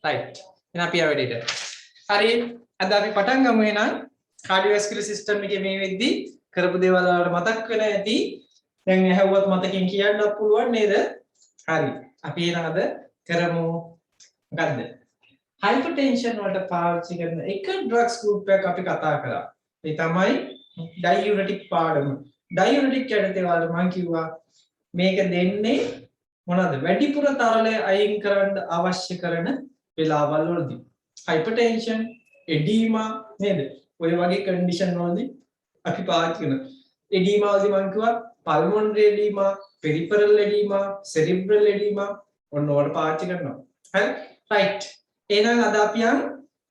right එහෙනම් අපි ආවෙඩේට හරි අද අපි පටන් ගමු එහෙනම් cardiovascular system එකේ මේ වෙද්දි කරපු දේවල් වලට මතක් වෙලා ඇති දැන් ඇහුවත් මතකින් කියන්නත් පුළුවන් නේද හරි අපි එහෙනම් අද කරමු මොකද්ද hypertension වලට පාවිච්චි කරන එක drugs group එකක් අපි කතා කරා ඒ තමයි diuretic පාඩම diuretic කියන දේවල් මම කිව්වා මේක දෙන්නේ මොනවාද වැඩිපුර තරලය අයින් කරන්න අවශ්‍ය කරන වෙලාවල් වලදී hypertension edema නේද ඔය වගේ condition වලදී අපි පාවිච්චි කරන edema වලදී මම කිව්වා pulmonary edema peripheral edema cerebral edema ඔන්න ඔයාලට පාවිච්චි කරනවා හරි right එහෙනම් අද අපි යන්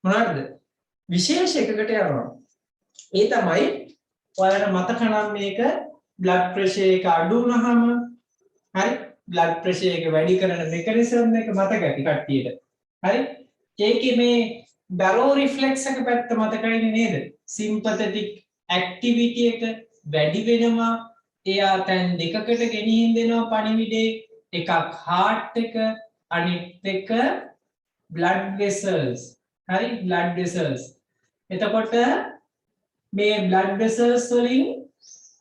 මොනවද විශේෂ එකකට යනවා ඒ තමයි ඔයාලට මතක නම් මේක blood pressure එක අඩු වුණාම හරි blood pressure එක වැඩි කරන mechanism එක මතක ඇති කට්ටියට හරි ඒකේ මේ barrow reflex එක පැත්ත මතකයිනේ නේද sympathetic activity එක වැඩි වෙනවා එයා තැන් දෙකකට ගෙනිහින් දෙනවා පණිවිඩේ එකක් heart එක අනිත් එක blood vessels හරි blood vessels එතකොට මේ blood vessels වලින්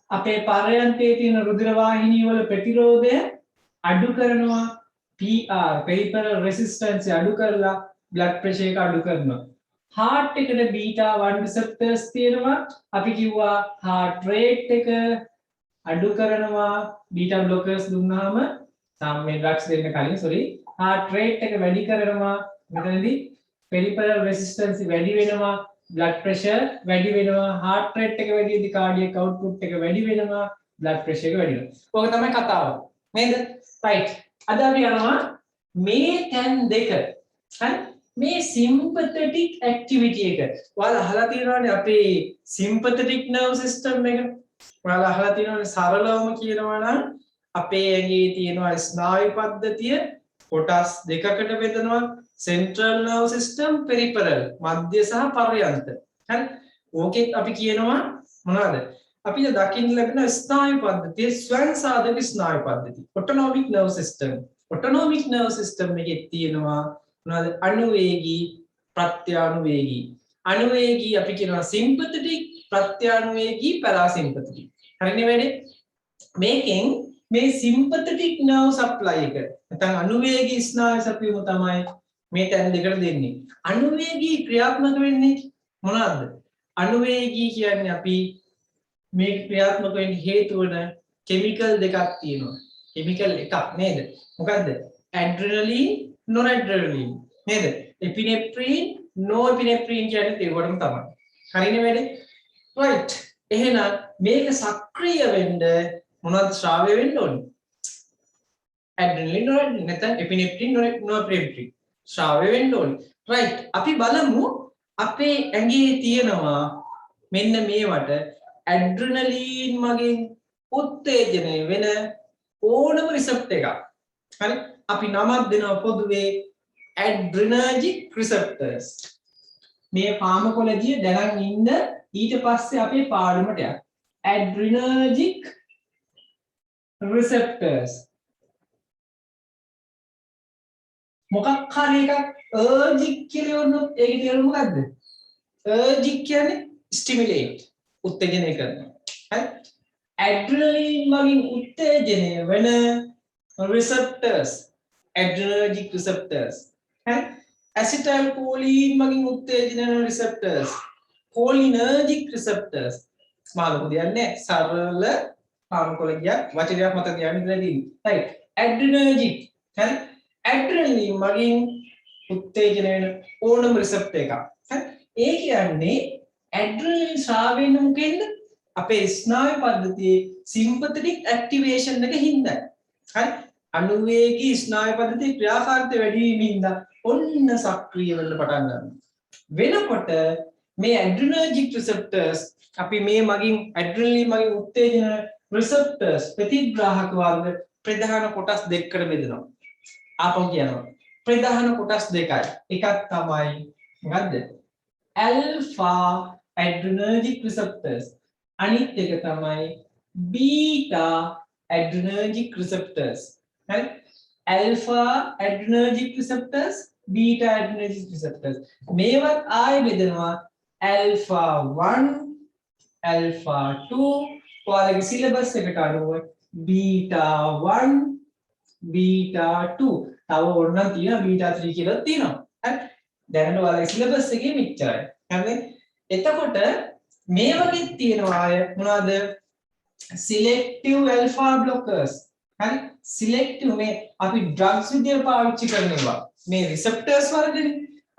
අපේ පර්යන්තයේ තියෙන රුධිර වාහිනී වල ප්‍රතිරෝධය අඩු කරනවා PR peripheral resistance අඩු කරලා blood pressure එක අඩු කරනවා heart එකට beta 1 receptors තියෙනවා අපි කිව්වා heart rate එක අඩු කරනවා beta blockers දුන්නාම සාමාන්‍ය drugs දෙන්න කලින් sorry heart rate එක වැඩි කරනවා මෙතනදී peripheral resistance වැඩි වෙනවා blood pressure වැඩි වෙනවා heart rate එක වැඩි වෙද්දී cardiac output එක වැඩි වෙනවා blood pressure එක වැඩි වෙනවා ඕක තමයි කතාව නේද right අද අපි යනවා මේ තැන් දෙක හරි මේ sympathetic activity එක ඔයාලා අහලා තියෙනවානේ අපේ sympathetic nerve system එක ඔයාලා අහලා තියෙනවානේ සරලවම කියනවා නම් අපේ ඇඟේ තියෙනවා ස්නායු පද්ධතිය කොටස් දෙකකට බෙදනවා central nerve system peripheral මධ්‍ය සහ පර්යන්ත හරි ඕකෙත් අපි කියනවා මොනවද අපිට දකින්න ලැබෙන ස්නායු පද්ධතිය ස්වයං සාධක ස්නායු පද්ධතිය autonomic nerve system එකේ තියෙනවා මොනවද අනුවේගී ප්‍රත්‍යානුවේගී අනුවේගී අපි කියනවා sympathetic ප්‍රත්‍යානුවේගී parasympathetic හරිනේ වැඩේ මේකෙන් මේ sympathetic nerve supply එක නැත්නම් අනුවේගී ස්නායු සපයුම තමයි මේ තැන් දෙකට දෙන්නේ අනුවේගී ක්‍රියාත්මක වෙන්නේ මොනවාද අනුවේගී කියන්නේ අපි මේ ක්‍රියාත්මක වෙන්න හේතු වන කිමිකල් දෙකක් තියෙනවා කිමිකල් එකක් නේද මොකද්ද ඇඩ්‍රිනලින් නොරැඩ්‍රිනලින් නේද එපිනෙෆ්‍රින් නොඑපිනෙෆ්‍රින් කියන්නේ ඒකටම තමයි හරිනේ වැඩේ right එහෙනම් මේක සක්‍රිය වෙන්න මොනවද ශ්‍රාව්‍ය වෙන්න ඕනේ ඇඩ්‍රිනලින් නොරැඩ්‍රිනලින් නැත්නම් එපිනෙෆ්‍රින් නොඑපිනෙෆ්‍රින් ශ්‍රාව්‍ය වෙන්න ඕනේ right අපි බලමු අපේ ඇඟේ තියෙනවා මෙන්න මේවට ඇඩ්‍රිනලින් මගින් උත්තේජනය වෙන ඕනම රිසෙප්ටර් එකක් හරි අපි නමක් දෙනවා පොදුවේ adrenergic receptors මේ ෆාමකොලොජිය දැනන් ඉන්න ඊට පස්සේ අපේ පාඩමට යන්න adrenergic receptors මොකක් හරි එකක් ergic කියලා වුණොත් ඒකේ තේරුම මොකද්ද ergic කියන්නේ stimulate උත්තේජනය කරනවා හරි adrenaline මගින් උත්තේජනය වෙන receptors adrenergic receptors හරි acetylcholine මගින් උත්තේජනය වෙන receptors cholinergic receptors මාළු කියන්නේ සරල ෆාමකොලොජියක් වචනයක් මත තියාගෙන ඉඳලා තියෙන්නේ right adrenergic හරි adrenaline මගින් උත්තේජනය වෙන ඕනම receptor එකක් හරි ඒ කියන්නේ adrenaline ශ්‍රාවය වෙන මොකෙන්ද අපේ ස්නායු පද්ධතියේ sympathetic activation එක හින්දා හරි අනුවේගී ස්නායු පද්ධතියේ ක්‍රියාකාරීත්වය වැඩි වීමින්ද ඔන්න සක්‍රිය වෙන්න පටන් ගන්නවා වෙනකොට මේ adrenergic receptors අපි මේ මගින් adrenaline මගින් උත්තේජන receptors ප්‍රතිග්‍රාහක වර්ග ප්‍රධාන කොටස් දෙකකට බෙදෙනවා ආපහු කියනවා ප්‍රධාන කොටස් දෙකයි එකක් තමයි මොකද්ද alpha adrenergic receptors අනිත් එක තමයි beta adrenergic receptors හරි alpha adrenergic receptors beta adrenergic receptors. මේවත් ආයෙ බෙදනවා alpha 1 alpha 2 ඔයාලගේ සිලබස් එකට අනුව beta 1 beta 2 තව ඕනනම් තියෙනවා beta 3 කියලා තියෙනවා. හරි. දැනට ඔයාලගේ සිලබස් එකේ මෙච්චරයි. හරිද? එතකොට මේ වගේ තියෙනවා අය මොනවාද? selective alpha blockers. හරි? selective මේ අපි drugs විදියට පාවිච්චි කරනවා. මේ receptors වලදී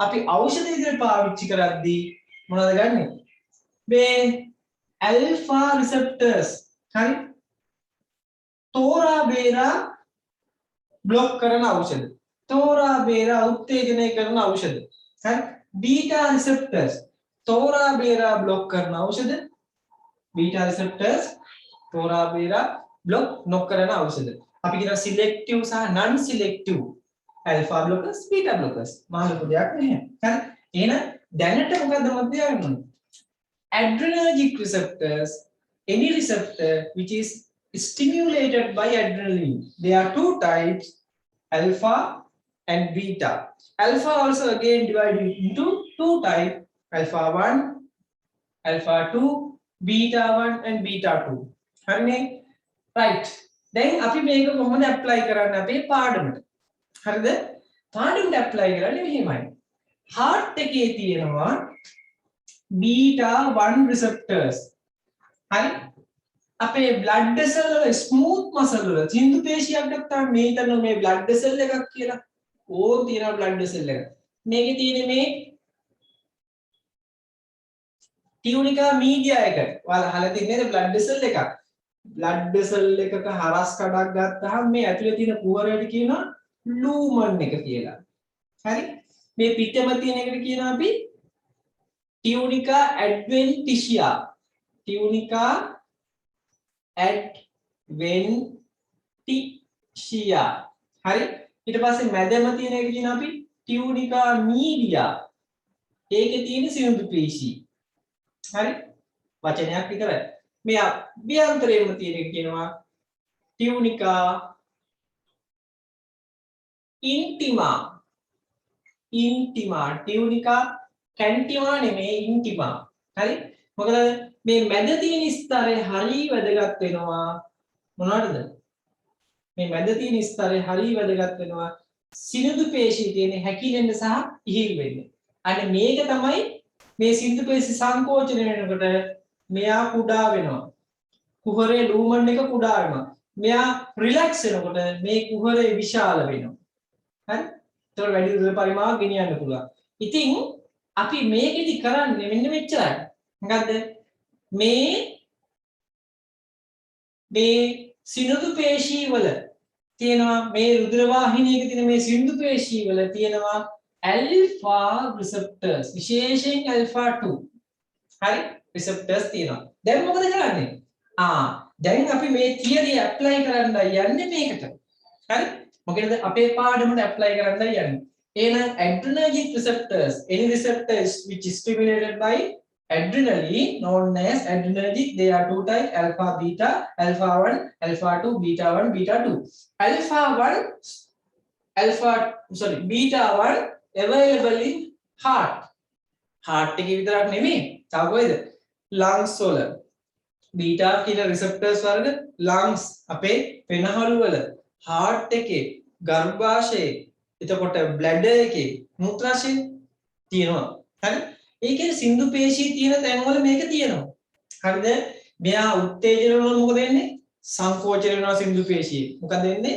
අපි ඖෂධ විදියට පාවිච්චි කරද්දී මොනවද ගන්නෙ? මේ alpha receptors. හරි? තෝරා බේරා බ්ලොක් කරන ඖෂධ. තෝරා බේරා උත්තේජනය කරන ඖෂධ. හරි? beta receptors තෝරා බේරා බ්ලොක් කරන ඖෂධ. beta receptors තෝරා බේරා බ්ලොක් නොකරන ඖෂධ. අපි කියනවා selective සහ non selective alpha blockers beta blockers. මහලු දෙයක් නැහැ. හරි? එහෙනම් දැනට මොකද්ද මතක ගන්න? Adrenergic receptors, any receptor which is stimulated by adrenaline. There are two types, alpha and beta. Alpha also again divided into two types, alpha 1, alpha 2, beta 1 and beta 2. හරිනේ? right. දැන් අපි මේක කොහොමද apply කරන්නේ අපේ පාඩමට? හරිද? පාඩමට apply කරන්නේ මෙහෙමයි. heart එකේ තියෙනවා beta 1 receptors. හරි? අපේ blood vessel වල smooth muscle වල සින්දු පේශියක් ගත්තාම මේ හිතන්න මේ blood vessel එකක් කියලා. ඕක තියෙනවා blood vessel එක. මේකේ තියෙන මේ tunica media එක. ඔයාලා අහලා තියෙන්නේ නේද blood vessel එකක්. blood vessel එකක හරස් කඩක් ගත්තාම මේ ඇතුලේ තියෙන කුහරයට කියනවා lumen එක කියලා. හරි? මේ පිටම තියෙන එකට කියනවා අපි tunica adventitia. tunica adventitia. හරි? ඊට පස්සේ මැදම තියෙන එක කියනවා අපි tunica media. ඒකේ තියෙන සිනිඳු පේශී. හරි? වචනයක් විතරයි. මේ අභ්‍යන්තරයෙන්ම තියෙන එක කියනවා tunica intima. intima tunica cantima නෙමෙයි intima. හරි? මොකද මේ මැද තියෙන ස්තරය හරිය වැදගත් වෙනවා මොනවටද? මේ මැද තියෙන ස්තරය හරිය වැදගත් වෙනවා සිනිඳු පේශී තියෙන හැකිලෙන්න සහ ඉහිල් වෙන්න. අන්න මේක තමයි මේ සිනිඳු පේශී සංකෝචනය වෙනකොට මෙයා කුඩා වෙනවා. කුහරේ ලූමන් එක කුඩා වෙනවා. මෙයා රිලැක්ස් වෙනකොට මේ කුහරේ විශාල වෙනවා. හරි? ඒතකොට වැඩි දුර පරිමාවක් ගෙනියන්න පුළුවන්. ඉතින් අපි මේකෙදි කරන්නේ මෙන්න මෙච්චරයි. මොකද්ද? මේ සිනිඳු පේශී වල තියෙනවා මේ රුධිර වාහිනියක තියෙන මේ සිනිඳු පේශී වල තියෙනවා alpha receptors විශේෂයෙන් alpha 2. හරි? receptors තියෙනවා. දැන් මොකද කරන්නේ? දැන් අපි මේ theory apply කරන්න යන්නේ මේකට. හරි? මොකද අපේ පාඩමට apply කරන්න යන්නේ. එහෙනම් adrenergic receptors, any receptors which is stimulated by adrenaline known as adrenergic. There are two types, alpha beta, alpha 1 alpha 2 beta 1 beta 2. Beta 1 available in heart එකේ විතරක් නෙමෙයි තව කොයිද lungs වල beta කියන receptors වර්ග lungs අපේ වෙනහළු වල heart එකේ ගර්භාෂයේ එතකොට bladder එකේ මූත්‍රාශය තියෙනවා. හරි? ඒකේ සින්දු පේශී තියෙන තැන්වල මේක තියෙනවා. හරිද? මෙයා උත්තේජන වල මොකද වෙන්නේ? සංකෝචන වෙනවා සින්දු පේශී. මොකද වෙන්නේ?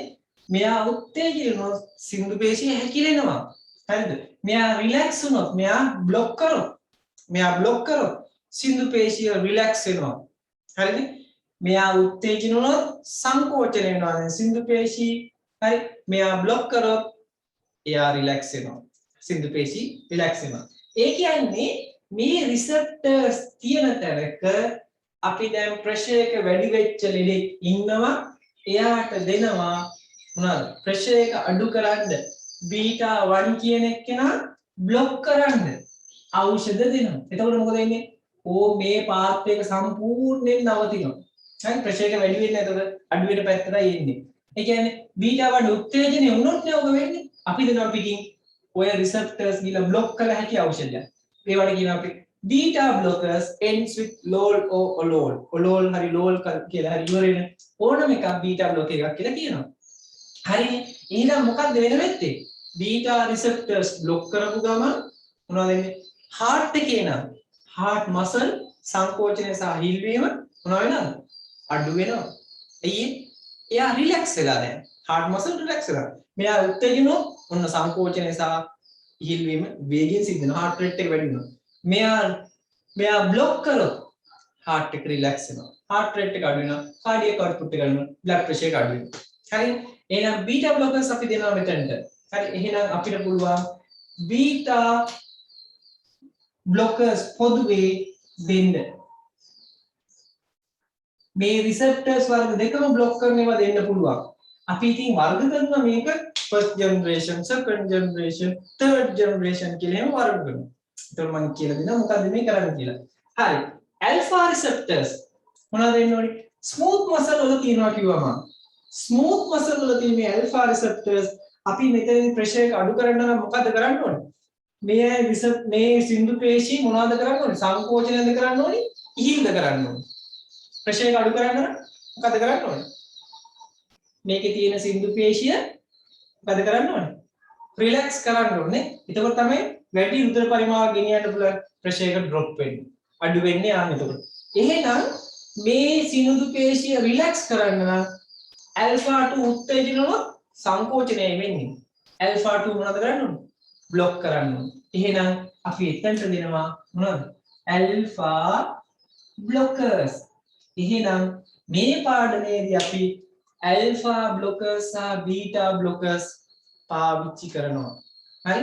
මෙයා උත්තේජන වල සින්දු පේශී හැකිලෙනවා. හරිද? මෙයා රිලැක්ස් වුණොත්, මෙයා බ්ලොක් කරොත් සින්දු පේශී රිලැක්ස් වෙනවා. හරිද? මෙයා උත්තේජන වුණොත් සංකෝචන වෙනවා සින්දු පේශී. හරි? මෙයා බ්ලොක් කරොත් එයා රිලැක්ස් වෙනවා. සින්දු පේශී රිලැක්ස් වෙනවා. ඒ කියන්නේ මේ රිසෙප්ටර්ස් තියෙන තැනක අපි දැන් ප්‍රෙෂර් එක වැඩි වෙච්ච ලෙඩෙක් ඉන්නවා එයාට දෙනවා මොනවාද ප්‍රෙෂර් එක අඩු කරන්න බීටා 1 කියන එක්කෙනා බ්ලොක් කරන්න ඖෂධ දෙනවා. එතකොට මොකද වෙන්නේ? මේ පාත් එක සම්පූර්ණයෙන් නවතිනවා. හරි ප්‍රෙෂර් එක වැඩි වෙන්නේ එතකොට අඩු වෙන පැත්තටයි එන්නේ. ඒ කියන්නේ බීටා 1 උත්තේජනය වුණොත් නේ ඔක වෙන්නේ. අපි දෙනවා පිටින් ඔය receptors ගිල block කළ හැකි ඖෂධයක්. ඒවට කියනවා අපි beta blockers ends with lol or olol. olol හරි lol කියලා හරි ඉවර වෙන ඕනම එකක් beta blocker එකක් කියලා කියනවා. හරිනේ. එහෙනම් මොකක්ද වෙන වෙත්තේ? beta receptors block කරපු ගමන් මොනවද වෙන්නේ? heart එකේ නම් heart muscle සංකෝචනය සහ හිල්වීම මොනවා වෙනවද? අඩු වෙනවා. එයි එයා රිලැක්ස් වෙලා දැන්. heart muscle රිලැක්ස් වෙලා. මෙයා උත්තේජනොත් ඔන්න සංකෝචනය සහ හිල්වීම වේගයෙන් සිද්ධ වෙනවා. heart rate එක වැඩි වෙනවා. මෙයා block කරොත් heart එක රිලැක්ස් වෙනවා. heart rate එක අඩු වෙනවා. cardiac output එක අඩු වෙනවා. blood pressure එක අඩු වෙනවා. හරි? එහෙනම් beta blockers අපි දෙනවා මෙතනට. හරි? එහෙනම් අපිට පුළුවන් beta blockers පොදුවේ දෙන්න. මේ receptors වර්ග දෙකම block කරන ඒවා දෙන්න පුළුවන්. අපි ඉතින් වර්ග කරනවා මේක first generation, second generation, third generation කියලා එහෙම වර්ග කරනවා. ඒතකොට මම කියලා දෙනවා මොකද්ද මේ කරන්නේ කියලා. හරි. alpha receptors මොනවද වෙන්න ඕනේ? smooth muscle වල තියෙනවා කිව්වම. smooth muscle වල තියෙන මේ alpha receptors අපි මෙතනින් pressure එක අඩු කරන්න නම් මොකද කරන්න ඕනේ? මේ සින්දු පේශී මොනවද කරන්න ඕනේ? සංකෝචනයද කරන්න ඕනේ? ඉහිල්ද කරන්න ඕනේ? ප්‍රෙෂර් එක අඩු කරන්න මොකද කරන්න ඕනේ? මේකේ තියෙන සින්දු පේශිය මොකද කරන්න ඕනේ? රිලැක්ස් කරන්න ඕනේ. එතකොට තමයි වැඩි රුධිර පරිමාවක් ගෙනියන්න පුළුවන් ප්‍රෙෂර් එක ඩ්‍රොප් වෙන්නේ. අඩු වෙන්නේ ආන් එතකොට. එහෙනම් මේ සින්දු පේශිය රිලැක්ස් කරන්න නම් alpha 2 උත්තේජනවල සංකෝචනය වෙන්නේ. alpha 2 මොනවද කරන්න ඕනේ? block කරන්න ඕනේ. එහෙනම් අපි එතනට දෙනවා මොනවද? alpha blockers. එහෙනම් මේ පාඩමේදී අපි alpha blockers සහ beta blockers පාවිච්චි කරනවා. හරි?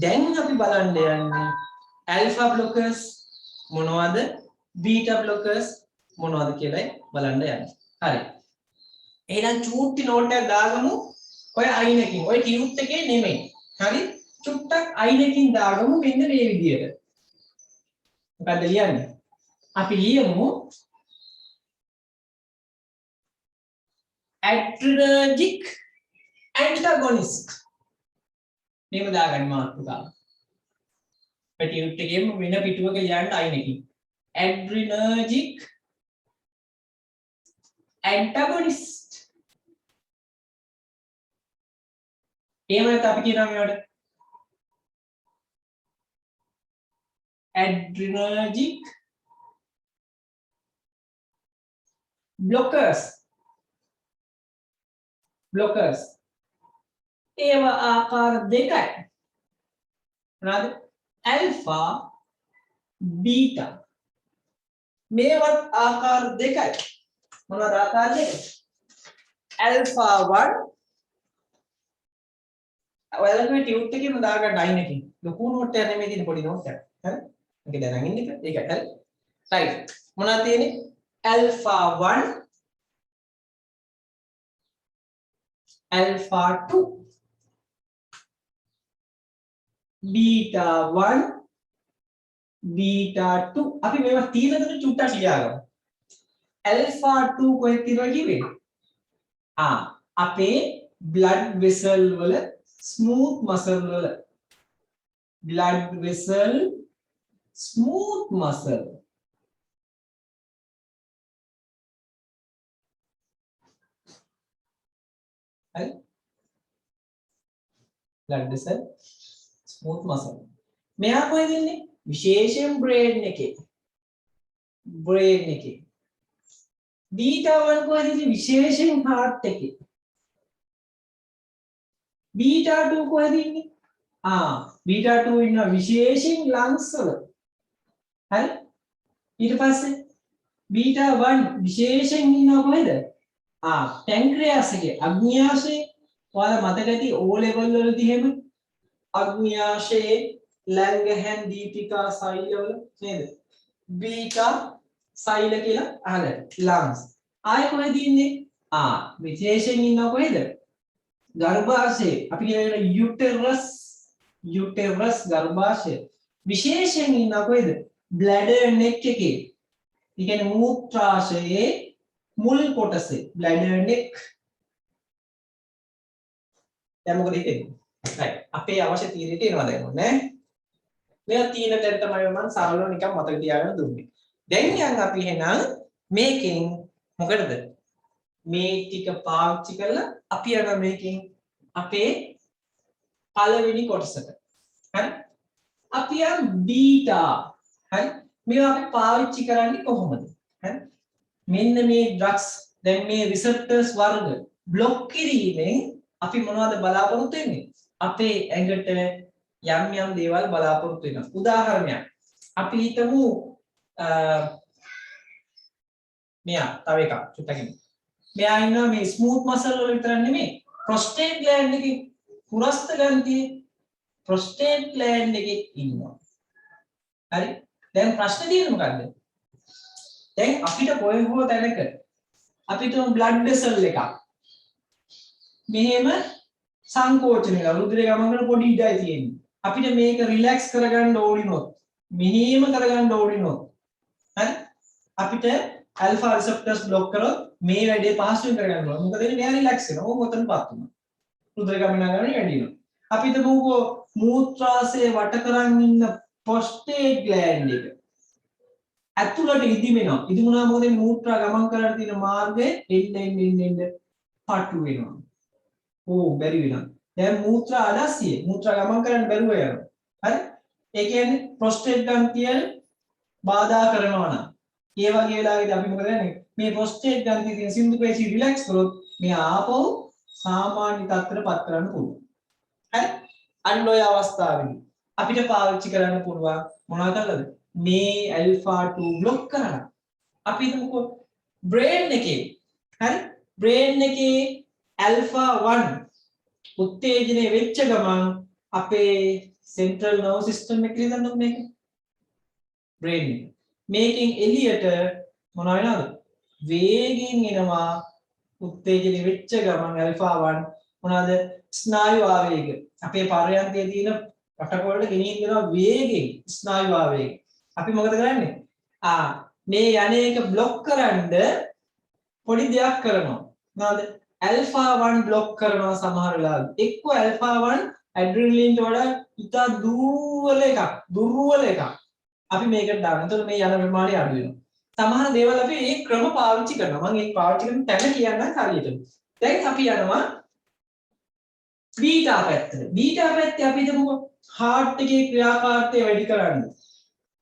දැන් අපි බලන්න යන්නේ alpha blockers මොනවද? beta blockers මොනවද කියලා බලන්න යන්නේ. හරි. එහෙනම් චූටි නෝට් එකක් දාගමු. ඔය අයින් එකකින්. ඔය ටියුට් එකේ නෙමෙයි. හරි? චුට්ටක් අයින් එකකින් දාගමු මෙන්න මේ විදියට. මොකද්ද ලියන්නේ? අපි ලියමු adrenergic antagonist. මේක දාගන්න මාතෘකාව. පැටියුට් එකේම වෙන පිටුවක ලියන්න අයින් එකකින්. adrenergic antagonist. එහෙම නැත්නම් අපි කියනවා මේවට adrenergic blockers. blockers ඒවා ආකාර දෙකයි. මොනවාද? alpha beta. මේවත් ආකාර දෙකයි. මොනවාද ආකාර දෙක? alpha 1 ඔයාලගේ ටියුට් එකේම දාගන්න අයින් එකකින්. ලොකු නෝට් එකක් නෙමෙයි තියෙන පොඩි නෝට් එකක්. හරි? මේක දැනගෙන ඉන්න එක. ඒකයි හරි. right. මොනවද තියෙන්නේ? alpha 1 alpha 2 beta 1 beta 2 අපි මේවා තියෙන දේ චුට්ටක් ලියාගමු. alpha 2 කොහෙද තියෙනවා කිව්වේ? අපේ blood vessel වල smooth muscle වල blood vessel smooth muscle හරි blood vessel smooth muscle මෙයා කොහෙද ඉන්නේ විශේෂයෙන් brain එකේ beta 1 කොහෙද ඉන්නේ විශේෂයෙන් heart එකේ beta 2 කොහෙද ඉන්නේ beta 2 ඉන්නවා විශේෂයෙන් lungs වල හරි ඊට පස්සේ beta 1 විශේෂයෙන් ඉන්නවා කොහෙද pancreas එකේ අග්න්‍යාශයේ ඔයාලා මතක ඇති O level වලදී එහෙම අග්න්‍යාශයේ ලැංගහන් දීපිකා සෛල වල නේද beta සෛල කියලා අහලා lungs ආයෙ කොහෙද ඉන්නේ විශේෂයෙන් ඉන්නවා කොහෙද ගර්භාෂයේ අපි කියන uterus ගර්භාෂය විශේෂයෙන් ඉන්නවා කොහෙද bladder neck එකේ ඒ කියන්නේ මූත්‍රාශයේ මුල් කොටසේ bladder neck දැන් මොකද හිතෙන්නේ right අපේ අවශ්‍ය තීරයට එනවා දැන් ඕනේ මෙයා තීන දැන් තමයි මම සරලව නිකන් මතක තියාගන්න දුන්නේ දැන් යන් අපි එහෙනම් මේකෙන් මොකටද මේ ටික පාවිච්චි කරලා අපි යන මේකෙන් අපේ පළවෙනි කොටසට හරි අපි යන් බීටා හරි මේවා අපි පාවිච්චි කරන්නේ කොහොමද හරි මෙන්න මේ ඩ්‍රග්ස් දැන් මේ රිසෙප්ටර්ස් වර්ග બ્લોක් කිරීමෙන් අපි මොනවද බලාපොරොත්තු වෙන්නේ අපේ ඇඟට යම් දේවල් බලාපොරොත්තු වෙනවා උදාහරණයක් අපි හිතමු මෙයා තව එකක් චුට්ටකින් මෙයා ඉන්නවා මේ ස්මූත් මසල් වල විතර නෙමෙයි ප්‍රොස්ටේට් ග්ලෑන්ඩ් එකේ පුරස්ත ග්‍රන්ථියේ ප්‍රොස්ටේට් ග්ලෑන්ඩ් එකේ ඉන්නවා හරි දැන් ප්‍රශ්නේ තියෙන්නේ මොකද්ද දැන් අපිට කොහෙ හෝ තැනක අපිට බ්ලඩ් වෙසල් එකක් මෙහෙම සංකෝචන වෙලා රුධිරය ගමන් කරන පොඩි ඉඩයි තියෙන්නේ අපිට මේක රිලැක්ස් කරගන්න ඕනිනොත් මෙහෙම කරගන්න ඕනිනොත් හරි අපිට ඇල්ෆා රිසෙප්ටර්ස් બ્લોක් කරොත් මේ වැඩේ පහසුවෙන් කරගන්න ඕන මොකද එන්නේ මෙයා රිලැක්ස් වෙනවා ඕක ඔතන පාත් වෙනවා රුධිරය ගමන් ගන්න වැඩි වෙනවා අපිට මොකෝ මූත්‍රාශය වට කරන් ඉන්න ප්‍රොස්ටේට් ග්ලෑන්ඩ් එක ඇතුළට ඉදිමෙනවා ඉදිමුණා මොකද මේ මූත්‍රා ගමන් කරලා තියෙන මාර්ගයේ එන්න පටු වෙනවා ඕ බැරි වෙනවා දැන් මූත්‍රා අඩස්සිය මූත්‍රා ගමන් කරන්න බැරුව යනවා හරි ඒ කියන්නේ ප්‍රොස්ටේට් ග්‍රන්ථිය බාධා කරනවා නම් ඒ වගේ වෙලාවෙදී අපි මොකද කරන්නේ මේ ප්‍රොස්ටේට් ග්‍රන්ථියේ තියෙන සින්දු පේශි රිලැක්ස් කරොත් මේ ආපහු සාමාන්‍ය තත්ත්වයටපත් කරන්න පුළුවන් හරි අන්න ඔය අවස්ථාවේදී අපිට පාවිච්චි කරන්න පුළුවන් මොනවද කරලාද මේ ඇල්ෆා 2 બ્લોක් කරලා අපි හිතමුකෝ බ්‍රේන් එකේ හරි බ්‍රේන් එකේ ඇල්ෆා 1 උත්තේජනය වෙච්ච ගමන් අපේ සෙන්ට්‍රල් නර්වස් සිස්ටම් එකේ දාන්න මේක බ්‍රේන් මේකෙන් එළියට මොන වෙනවද වේගෙන් එනවා උත්තේජනය වෙච්ච ගමන් ඇල්ෆා 1 මොනවාද ස්නායු ආවේග අපේ පරයන්තයේ තියෙන රටකොල්ලට ගෙනියන දෙනවා වේගෙන් ස්නායු ආවේග අපි මොකද කරන්නේ මේ යන්නේක බ්ලොක් කරන්ඩ පොඩි දෙයක් කරනවා මොනවාද ඇල්ෆා 1 බ්ලොක් කරනවා සමහර වෙලාවට එක්ක ඇල්ෆා 1 ඇඩ්‍රිනලින් වඩා ඉතා දුර්වල එකක් අපි මේකට දානවා එතකොට මේ යන ප්‍රමාණය අඩු වෙනවා සමහර දේවල් අපි මේ ක්‍රම පාවිච්චි කරනවා මම ඒක පාවිච්චි කරන තැන කියන්නම් හරියට දැන් අපි යනවා බීටා පැත්තේ අපි හිතමුකෝ හાર્ට් එකේ ක්‍රියාකාරීත්වය වැඩි කරන්න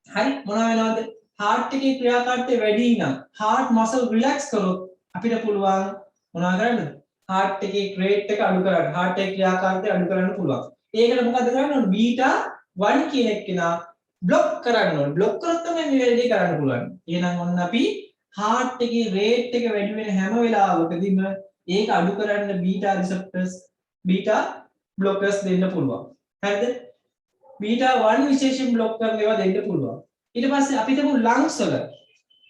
හරි මොනවා වෙනවද හાર્ට් එකේ ක්‍රියාකාරීත්වය වැඩි නම් හાર્ට් මසල් රිලැක්ස් කරොත් අපිට පුළුවන් මොනවා කරන්නද හાર્ට් එකේ රේට් එක අඩු කරන්න හાર્ට් එකේ ක්‍රියාකාරීත්වය අඩු කරන්න පුළුවන් ඒකට මොකද කරන්න ඕන බීටා 1 කියන එක්කෙනා બ્લોක් කරන්න ඕන બ્લોක් කරොත් තමයි මේ වැඩේ කරන්න පුළුවන් එහෙනම් ඔන්න අපි හાર્ට් එකේ රේට් එක වැඩි වෙන හැම වෙලාවකදීම ඒක අඩු කරන්න බීටා රිසෙප්ටර්ස් බීටා බ්ලොකර්ස් දෙන්න පුළුවන් හරිද බීටා 1 විශේෂයෙන් බ්ලොක් කරන ඒවා දෙන්න පුළුවන් ඊට පස්සේ අපි හිතමු ලංග්ස් වල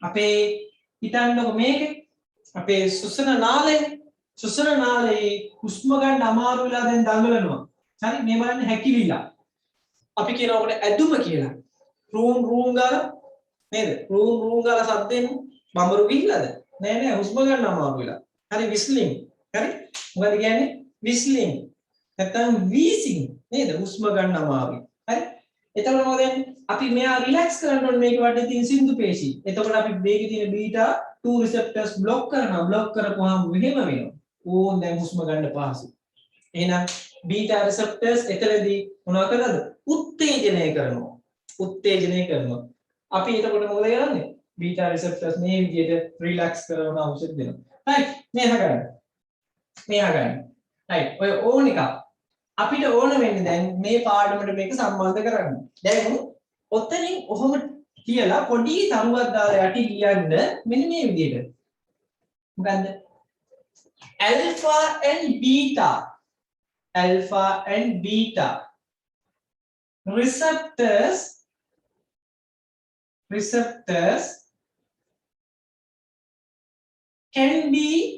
අපේ හිතන්නකො මේක අපේ සුසන නාලයේ හුස්ම ගන්න අමාරු වෙලා දැන් දඟලනවා හරි මේ බලන්න හැකිලිලා අපි කියනවා ඔකට ඇදුම කියලා රූම් ගාලා නේද රූම් ගාලා සද්දෙන් බඹරු ගිහිලාද නෑ හුස්ම ගන්න අමාරු වෙලා හරි විස්ලින් හරි මොකද කියන්නේ විස්ලින් නැත්නම් වීසින් නේද හුස්ම ගන්න අමාරුයි හරි එතකොට මොකද අපි මෙයා රිලැක්ස් කරන්න ඕනේ මේක වටේ තියෙන සින්දු පේශි එතකොට අපි මේකේ තියෙන බීටා 2 රිසෙප්ටර්ස් බ්ලොක් කරපුවාම මෙහෙම වෙනවා ඕන් දැන් හුස්ම ගන්න පහසු එහෙනම් බීටා රිසෙප්ටර්ස් එතනදී මොනවා කරනද උත්තේජනය කරනවා අපි එතකොට මොකද කරන්නේ බීටා රිසෙප්ටර්ස් මේ විදිහට රිලැක්ස් කරන ඖෂධ දෙනවා රයිට් මේ අහගන්න රයිට් ඔය ඕන එක අපිට ඕන වෙන්නේ දැන් මේ පාඩමට මේක සම්බන්ධ කරන්න දැන් ඔතනින් ඔහොම කියලා පොඩි තරුවක් දාලා යටි ලියන්න මෙන්න මේ විදිහට මොකද්ද alpha and beta receptors can be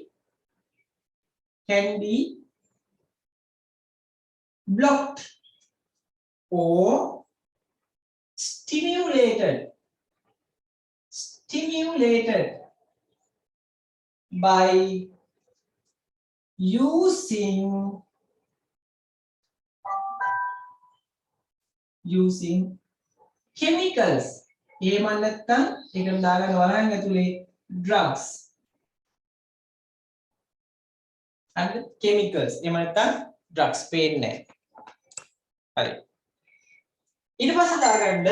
blocked or stimulated by using using chemicals. එහෙම නැත්නම් ඒකට දාගන්න වරහන් ඇතුලේ drugs. and chemicals. එහෙම නැත්නම් drugs පේන්නේ නැහැ. හරි. ඊට පස්සේ දාගන්න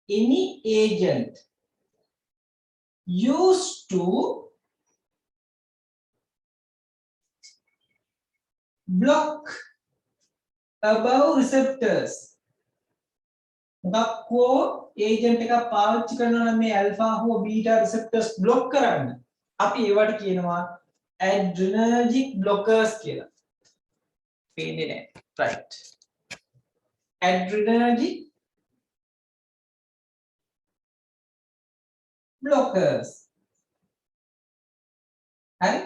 any agent used to block above receptors. මොකක්කෝ ඒජන්ට් එකක් පාවිච්චි කරනවා නම් මේ alpha හෝ beta receptors block කරන්න. අපි ඒවට කියනවා adrenergic blockers කියලා. පේන්නේ නැහැ. right. adrenergic blockers. හරි?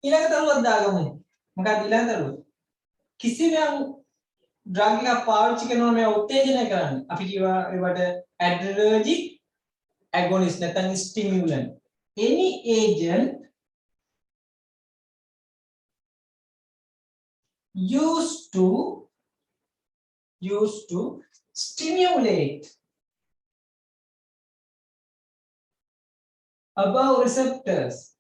ඊළඟ තරුවක් දාගමු. මොකක්ද ඊළඟ තරුව? කිසියම් drug එකක් පාවිච්චි කරනවා මේ උත්තේජනය කරන්න. අපි කියවා ඒවට adrenergic agonist නැත්නම් stimulant. Any agent used to stimulate above receptors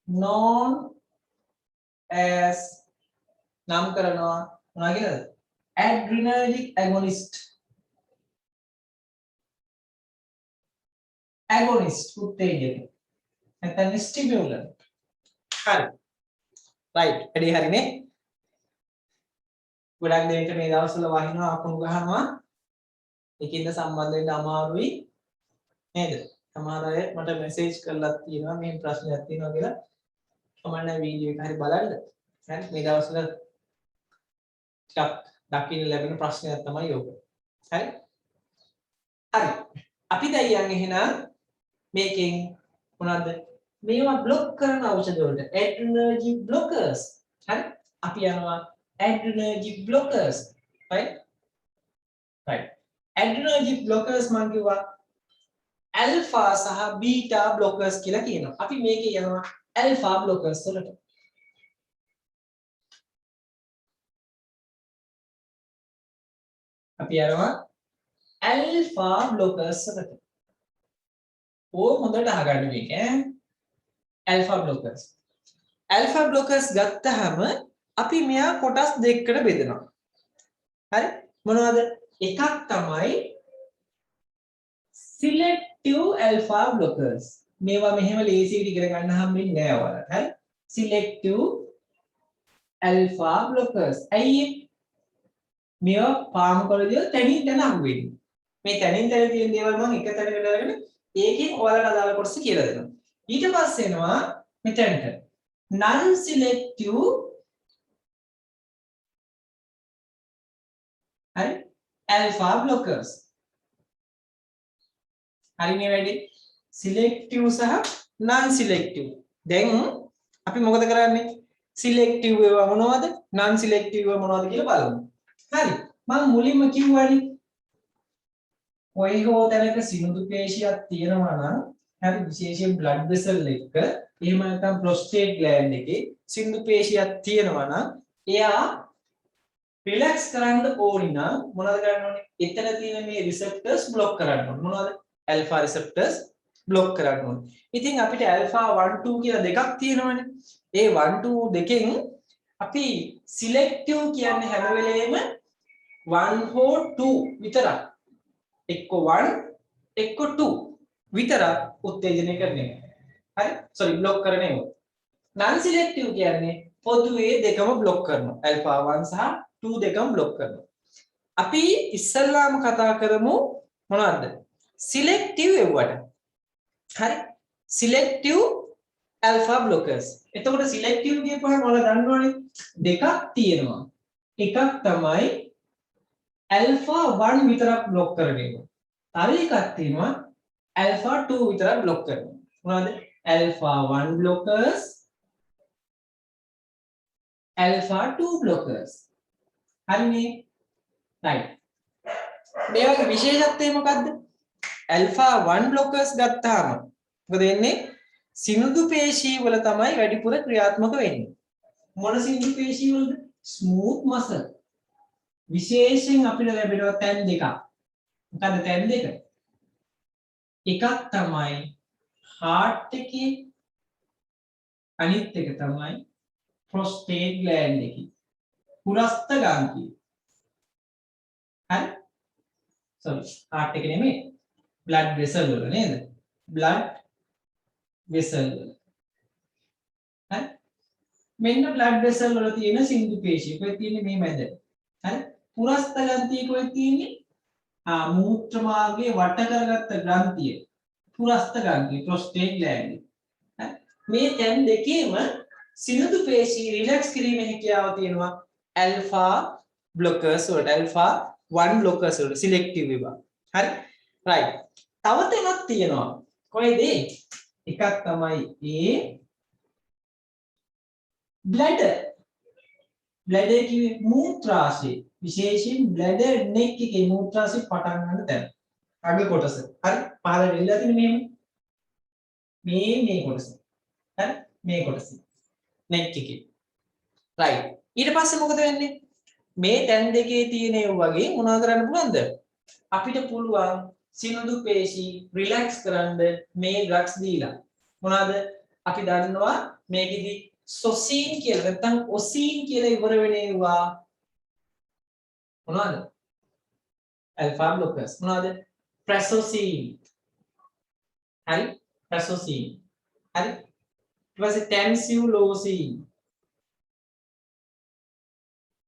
known as नाम करනවා මොනවා කියලාද adrenergic agonist උත්තේජක නැත්නම් stimulant හරි right වැඩි හරිනේ ගොඩක් දෙනෙක් මේ දවස්වල වහිනවා අකුණු ගහනවා ඒකින්ද සම්බන්ධ වෙන්න අමාරුයි නේද සමහර අය මට මෙසේජ් කරලා තියෙනවා මේ ප්‍රශ්නයක් තියෙනවා කියලා කමන්න වීඩියෝ එක හරි බලන්න හරි මේ දවස්වල ටිකක් දකින්න ලැබෙන ප්‍රශ්නයක් තමයි යෝග හරි හරි අපි දැන් යන්නේ එහෙනම් මේකෙන් මොනවද මේවා બ્લોක් කරන ඖෂධ වලට adrenergic blockers හරි අපි යනවා adrenergic blockers right adrenergic blockers මම කිව්වා alpha සහ beta blockers කියලා කියනවා අපි මේකේ යනවා alpha blockers වලට අපි යනවා alpha blockers වලට ඕ හොඳට අහගන්න මේක alpha blockers ගත්තාම අපි මෙයා කොටස් දෙකකට බෙදනවා හරි මොනවද එකක් තමයි selective alpha blockers මේවා මෙහෙම ලේසියට ඉගෙන ගන්න හම්බෙන්නේ නෑ ඔයාලට හරි selective alpha blockers ඇයි මේවා පාමු කරලා තනින් තන අහුවෙන්නේ මේ තනින් තන තියෙන දේවල් මම එක තැනකට අරගෙන ඒකෙන් ඔයාලට අදාළ කොටස කියලා දෙනවා ඊට පස්සේ එනවා මෙතනට non selective හරි alpha blockers හරිනේ වැඩි selective සහ non selective දැන් අපි මොකද කරන්නේ selective ඒවා මොනවද non selective ඒවා මොනවද කියලා බලමු හරි මම මුලින්ම කිව්වනේ ඔය හෝ තැනක සිනුදු පේශියක් තියෙනවා නම් හරි විශේෂයෙන් blood vessel එක එහෙම නැත්නම් prostate gland එකේ සිනුදු පේශියක් තියෙනවා නම් එයා relax කරන්න ඕනි නම් මොනවද කරන්න ඕනේ එතන තියෙන මේ receptors block කරන්න ඕනේ මොනවද alpha receptors block කරන්න ඕනේ ඉතින් අපිට alpha 1 2 කියලා දෙකක් තියෙනවානේ ඒ 1 2 දෙකෙන් අපි selective කියන්නේ හැම වෙලේම 1 හෝ 2 විතරක් එක්ක 1 එක්ක 2 විතරක් උත්තේජනය කරන්නේ හරි sorry block කරන්නේ non selective කියන්නේ පොදුවේ දෙකම block කරනවා alpha 1 සහ 2 දෙකම block කරනවා අපි ඉස්සල්ලාම කතා කරමු මොනවද selective එව්වට හරි selective alpha blockers එතකොට selective කියපුවම ඔයාලා දන්නවනේ දෙකක් තියෙනවා එකක් තමයි alpha 1 විතරක් block කරන එක තව එකක් තියෙනවා alpha 2 විතරක් block කරනවා මොනවද alpha 1 blockers alpha 2 blockers හරිනේ right මේ වගේ විශේෂත්වය මොකද්ද alpha 1 blockers ගත්තාම මොකද වෙන්නේ සිනුදු පේශී වල තමයි වැඩිපුර ක්‍රියාත්මක වෙන්නේ මොන සිනුදු පේශී වලද smooth muscle විශේෂයෙන් අපිට ලැබෙනවා තැන් දෙකක් මොකද්ද තැන් දෙක එකක් තමයි heart එකේ අනිත් එක තමයි prostate gland එකේ පුරස්ත ගාන්තිය හරි sorry heart එක නෙමෙයි blood vessel වල නේද blood vessel වල හරි මෙන්න blood vessel වල තියෙන සිංදු පේශිය කොහෙද තියෙන්නේ මේ මැද හරි පුරස්ත ග්‍රන්ථිය කොහෙද තියෙන්නේ මූත්‍ර මාර්ගයේ වට කරගත්ත ග්‍රන්ථිය පුරස්ත ග්‍රන්ථිය prostate gland මේ තැන් දෙකේම සිනුදු පේශී රිලැක්ස් කිරීමේ හැකියාව තියෙනවා alpha blockers වලට alpha 1 blockers වලට selective විභාග. හරි? right. තව තැනක් තියෙනවා. කොහෙද? එකක් තමයි A bladder. bladder කිව්වේ මූත්‍රාශය. විශේෂයෙන් bladder neck එකේ මූත්‍රාශය පටන් ගන්න තැන. අග කොටස. හරි? පහළ වෙලා තියෙන මේ කොටස. හරි? මේ කොටස. neck එකේ. right. ඊට පස්සේ මොකද වෙන්නේ? මේ තැන් දෙකේ තියෙන ඒ වගේ මොනවද කරන්න පුළුවන්ද? අපිට පුළුවන් සිනුදු පේශී රිලැක්ස් කරන්න මේ ඩ්‍රග්ස් දීලා. මොනවද? අපි දන්නවා මේකෙදි සොසීන් කියලා නැත්නම් ඔසීන් කියලා ඉවර වෙන ඒවා මොනවද? alpha blockers. මොනවද? ප්‍රැසොසීන්. හරි? ප්‍රැසොසීන්. හරි? ඊට පස්සේ ටැන්සියුලෝසීන්.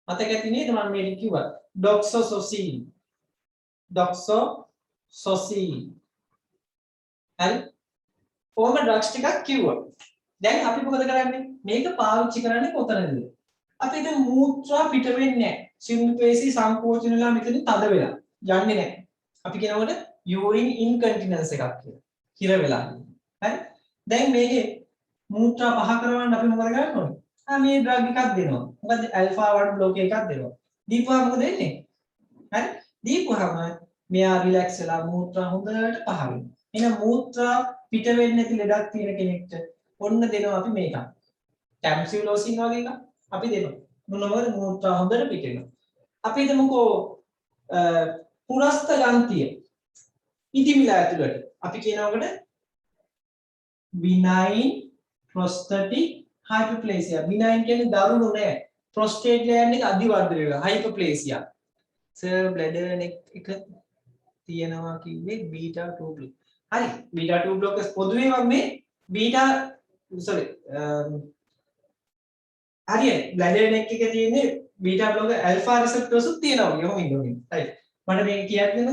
මතක ඇති නේද මම මේ කිව්වා ඩොක්සොසොසීන් හරි කොහොම ඩ්‍රග්ස් ටිකක් කිව්වා දැන් අපි මොකද කරන්නේ මේක පාවිච්චි කරන්නේ කොතනද අපි දැන් මූත්‍රා පිට වෙන්නේ නැහැ සිංදු පේශී සංකෝචන වෙලා මෙතන තද වෙලා යන්නේ නැහැ අපි කියනකොට urine incontinence එකක් කියලා හිර වෙලා හරි දැන් මේකේ මූත්‍රා පහ කරවන්න අපි මොකද කරන්න ඕනේ මේ ඩ්‍රග් එකක් දෙනවා. මොකද alpha 1 block එකක් දෙනවා. දීපුවාම මොකද වෙන්නේ? හරි? දීපුවාම මෙයා රිලැක්ස් වෙලා මූත්‍රා හොඳට පහ වෙනවා. එහෙනම් මූත්‍රා පිට වෙන්නේ නැති ලෙඩක් තියෙන කෙනෙක්ට ඔන්න දෙනවා අපි මේක. ටැම්සියුලෝසින් වගේ එකක් අපි දෙනවා. මොනවද මූත්‍රා හොඳට පිට වෙනවා. අපි හිතමුකෝ පුරස්ත ග්‍රන්ථිය ඉදිමිලා ඇතුළට අපි කියනකොට benign prostatic hyperplasia benign කියන්නේ දරුණු නෑ prostate gland එක අධිවර්ධනය වෙලා hyperplasia සර් bladder එක තියෙනවා කිව්වේ beta 2 block හරි beta 2 blockers පොදුවේ මේ beta sorry හරියට bladder neck එකේ තියෙන්නේ beta blocker alpha receptors උත් තියෙනවා යොමු ඉන්නේ right මට මේක කියන්න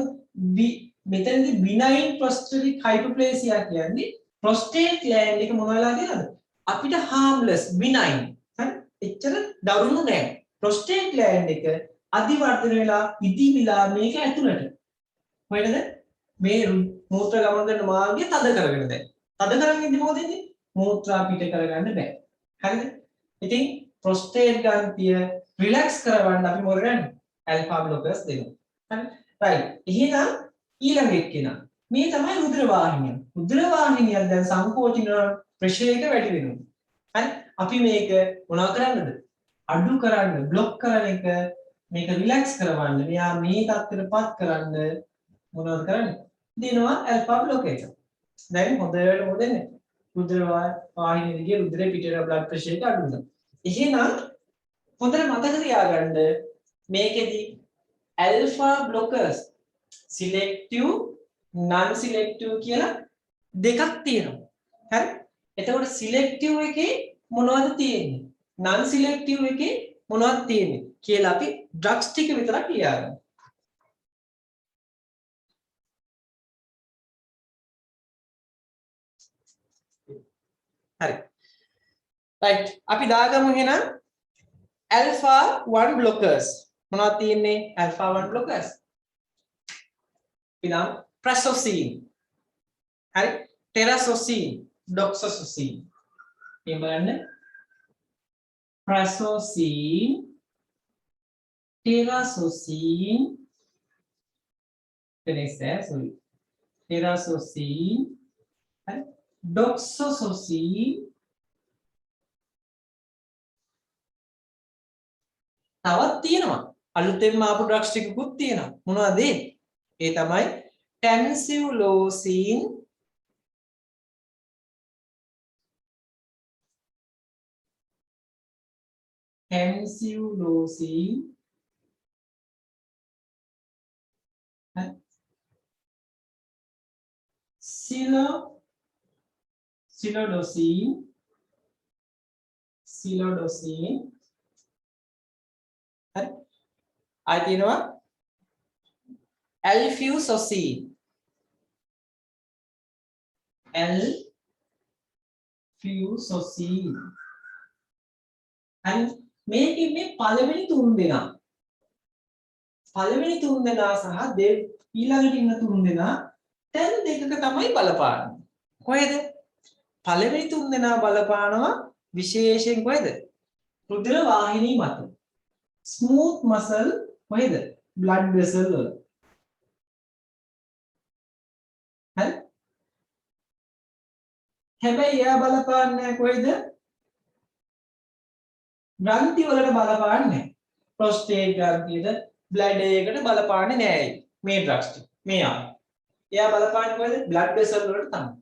මෙතනදී benign prostatic hyperplasia කියන්නේ prostate gland එක මොන වෙලා කියලාද අපිට harmless benign හරි එච්චර දරුණු නෑ prostate gland එක අධිවර්ධන වෙලා ඉදිමිලා මේක ඇතුළට කොහෙද මේ මූත්‍ර ගමන් කරන මාර්ගය තද කරගෙන දැන් තද කරගෙන ඉඳි මොකද වෙන්නේ මූත්‍රා පිට කරගන්න බෑ හරිද ඉතින් prostate ග්‍රන්ථිය රිලැක්ස් කරවන්න අපි මොකද කරන්නේ alpha blockers දෙනවා හරි right එහෙනම් ඊළඟ එක්කෙනා මේ තමයි රුධිර වාහිනිය දැන් සංකෝචන ප්‍රෙෂර් එක වැඩි වෙනවා. හරි? අපි මේක මොනවා කරන්නද? අඩු කරන්න, બ્લોක් කරන එක මේක රිලැක්ස් කරවන්න. මෙයා මේ තත්ත්වෙටපත් කරන්න මොනවද කරන්නේ? දෙනවා ඇල්ෆා બ્લોක් එක. දැන් හොඳට මොකද වෙන්නේ? රුධිර වාහිනිය දිගේ රුධිරේ පිටේට බ්ලඩ් ප්‍රෙෂර් එක අඩු වෙනවා. එහෙනම් හොඳට මතක තියාගන්න මේකෙදි ඇල්ෆා බ්ලොකර්ස් සිලෙක්ටිව් non selective කියලා දෙකක් තියෙනවා. හරි? එතකොට සිලෙක්ටිව් එකේ මොනවද තියෙන්නේ? non selective එකේ මොනවද තියෙන්නේ කියලා අපි ඩ්‍රග්ස් ටික විතරක් ලියාගන්න. හරි. right අපි දාගමු එහෙනම් alpha 1 blockers මොනවද තියෙන්නේ alpha 1 blockers ඉතින් ප්‍රසොසීන් හරි ටෙරසොසීන් ඩොක්සොසීන් මේ බලන්න ප්‍රසොසීන් टेरासोसीन टेरासोसीन डॉक्सोसोसीन තවත් තියෙනවා අලුතෙන්ම ආපු ඩ්‍රග්ස් ටිකකුත් තියෙනවා මොනවද ඒ තමයි ටැන්සියුලෝසින් සිලොඩොසින් හරි ආයි තියෙනවා ඇල්ෆියුසොසින් හරි මේකේ මේ පළවෙනි තුන් දෙනා සහ ඊළඟට ඉන්න තුන් දෙනා තැන් දෙකක තමයි බලපාන්නේ කොහෙද පළවෙනි තුන් දෙනා බලපානවා විශේෂයෙන් කොහෙද රුධිර වාහිනී මත ස්මූත් මසල් කොහෙද බ්ලඩ් වෙසල් වල හරි හැබැයි එයා බලපාන්නේ කොහෙද ග්‍රන්ථි වලට බලපාන්නේ ප්‍රොස්ටේට් ග්‍රන්ථියට බ්ලඩ් එකකට බලපාන්නේ නෑ මේ ඩ්‍රග්ස් ටික මේ එයා බලපාන්නේ කොහෙද බ්ලඩ් වෙසල් වලට තමයි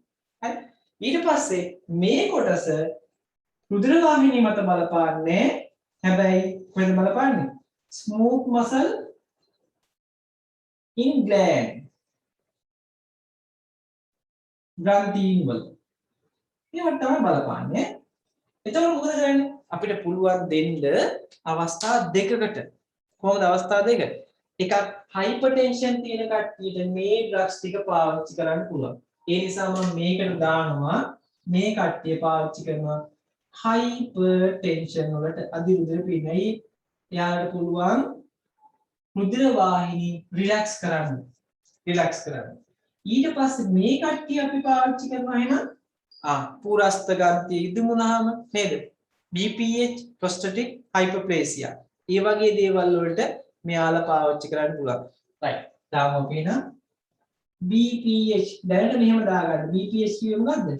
හරි ඊට පස්සේ මේ කොටස රුධිර වාහිනිය මත බලපාන්නේ හැබැයි කොහෙද බලපාන්නේ ස්මූත් මසල් ඉන් ග්ලෑන්ඩ් ග්‍රන්ථීන් වල ඒවට තමයි බලපාන්නේ එතකොට මොකද කරන්නේ අපිට පුළුවන් දෙන්න අවස්ථා දෙකකට කොහොමද අවස්ථා දෙක එකක් හයිපර්ටෙන්ෂන් තියෙන කට්ටියට මේ ඩ්‍රග්ස් ටික පාවිච්චි කරන්න පුළුවන් ඒ නිසා මම මේකට දානවා මේ කට්ටිය පාවිච්චි කරනවා හයිපර්ටෙන්ෂන් වලට අධිරුධිර පීඩනයි එයාලට පුළුවන් රුධිර වාහිනී රිලැක්ස් කරන්න ඊට පස්සේ මේ කට්ටිය අපි පාවිච්චි කරනවා එහෙනම් පුරස්ත ගන්තිය ඉදුමුනහම නේද BPH prostatic hyperplasia ඒ වගේ දේවල් වලට මෙයාලා පාවිච්චි කරන්න පුළුවන් right දාමු අපි එහෙනම් BPH දැනට මෙහෙම දාගන්න BPH කියන්නේ මොකද්ද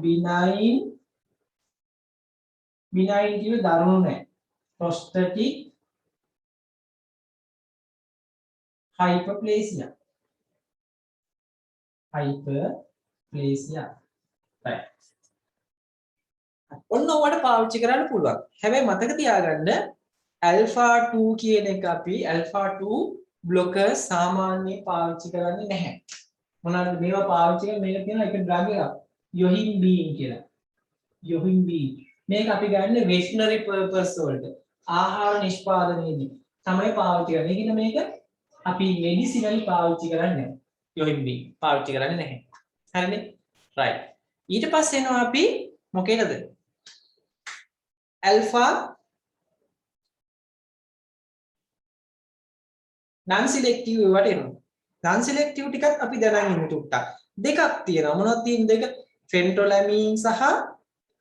benign කිව්වේ දරුණු නෑ prostatic hyperplasia right ඔන්න ඔයාලට පාවිච්චි කරන්න පුළුවන් හැබැයි මතක තියාගන්න alpha 2 කියන එක අපි alpha 2 blocker සාමාන්‍යයෙන් පාවිච්චි කරන්නේ නැහැ මොනවාද මේවා පාවිච්චි කරන්නේ මේක තියෙන එක ඩ්‍රග් එකක් yohimbine කියලා yohimbine මේක අපි ගන්න veterinary purpose වලට ආහාර නිෂ්පාදනයේදී තමයි පාවිච්චි කරන්නේ. ඒකින මේක අපි medicinally පාවිච්චි කරන්නේ නැහැ. yohimbine පාවිච්චි කරන්නේ නැහැ. හරිනේ? right. ඊට පස්සේ එනවා අපි මොකේද? alpha non selective ඒවට එනවා. non selective ටිකත් අපි දැනගෙන ඉන්න ටුට්ටක්. දෙකක් තියෙනවා. මොනවද තියෙන දෙක? phentolamine සහ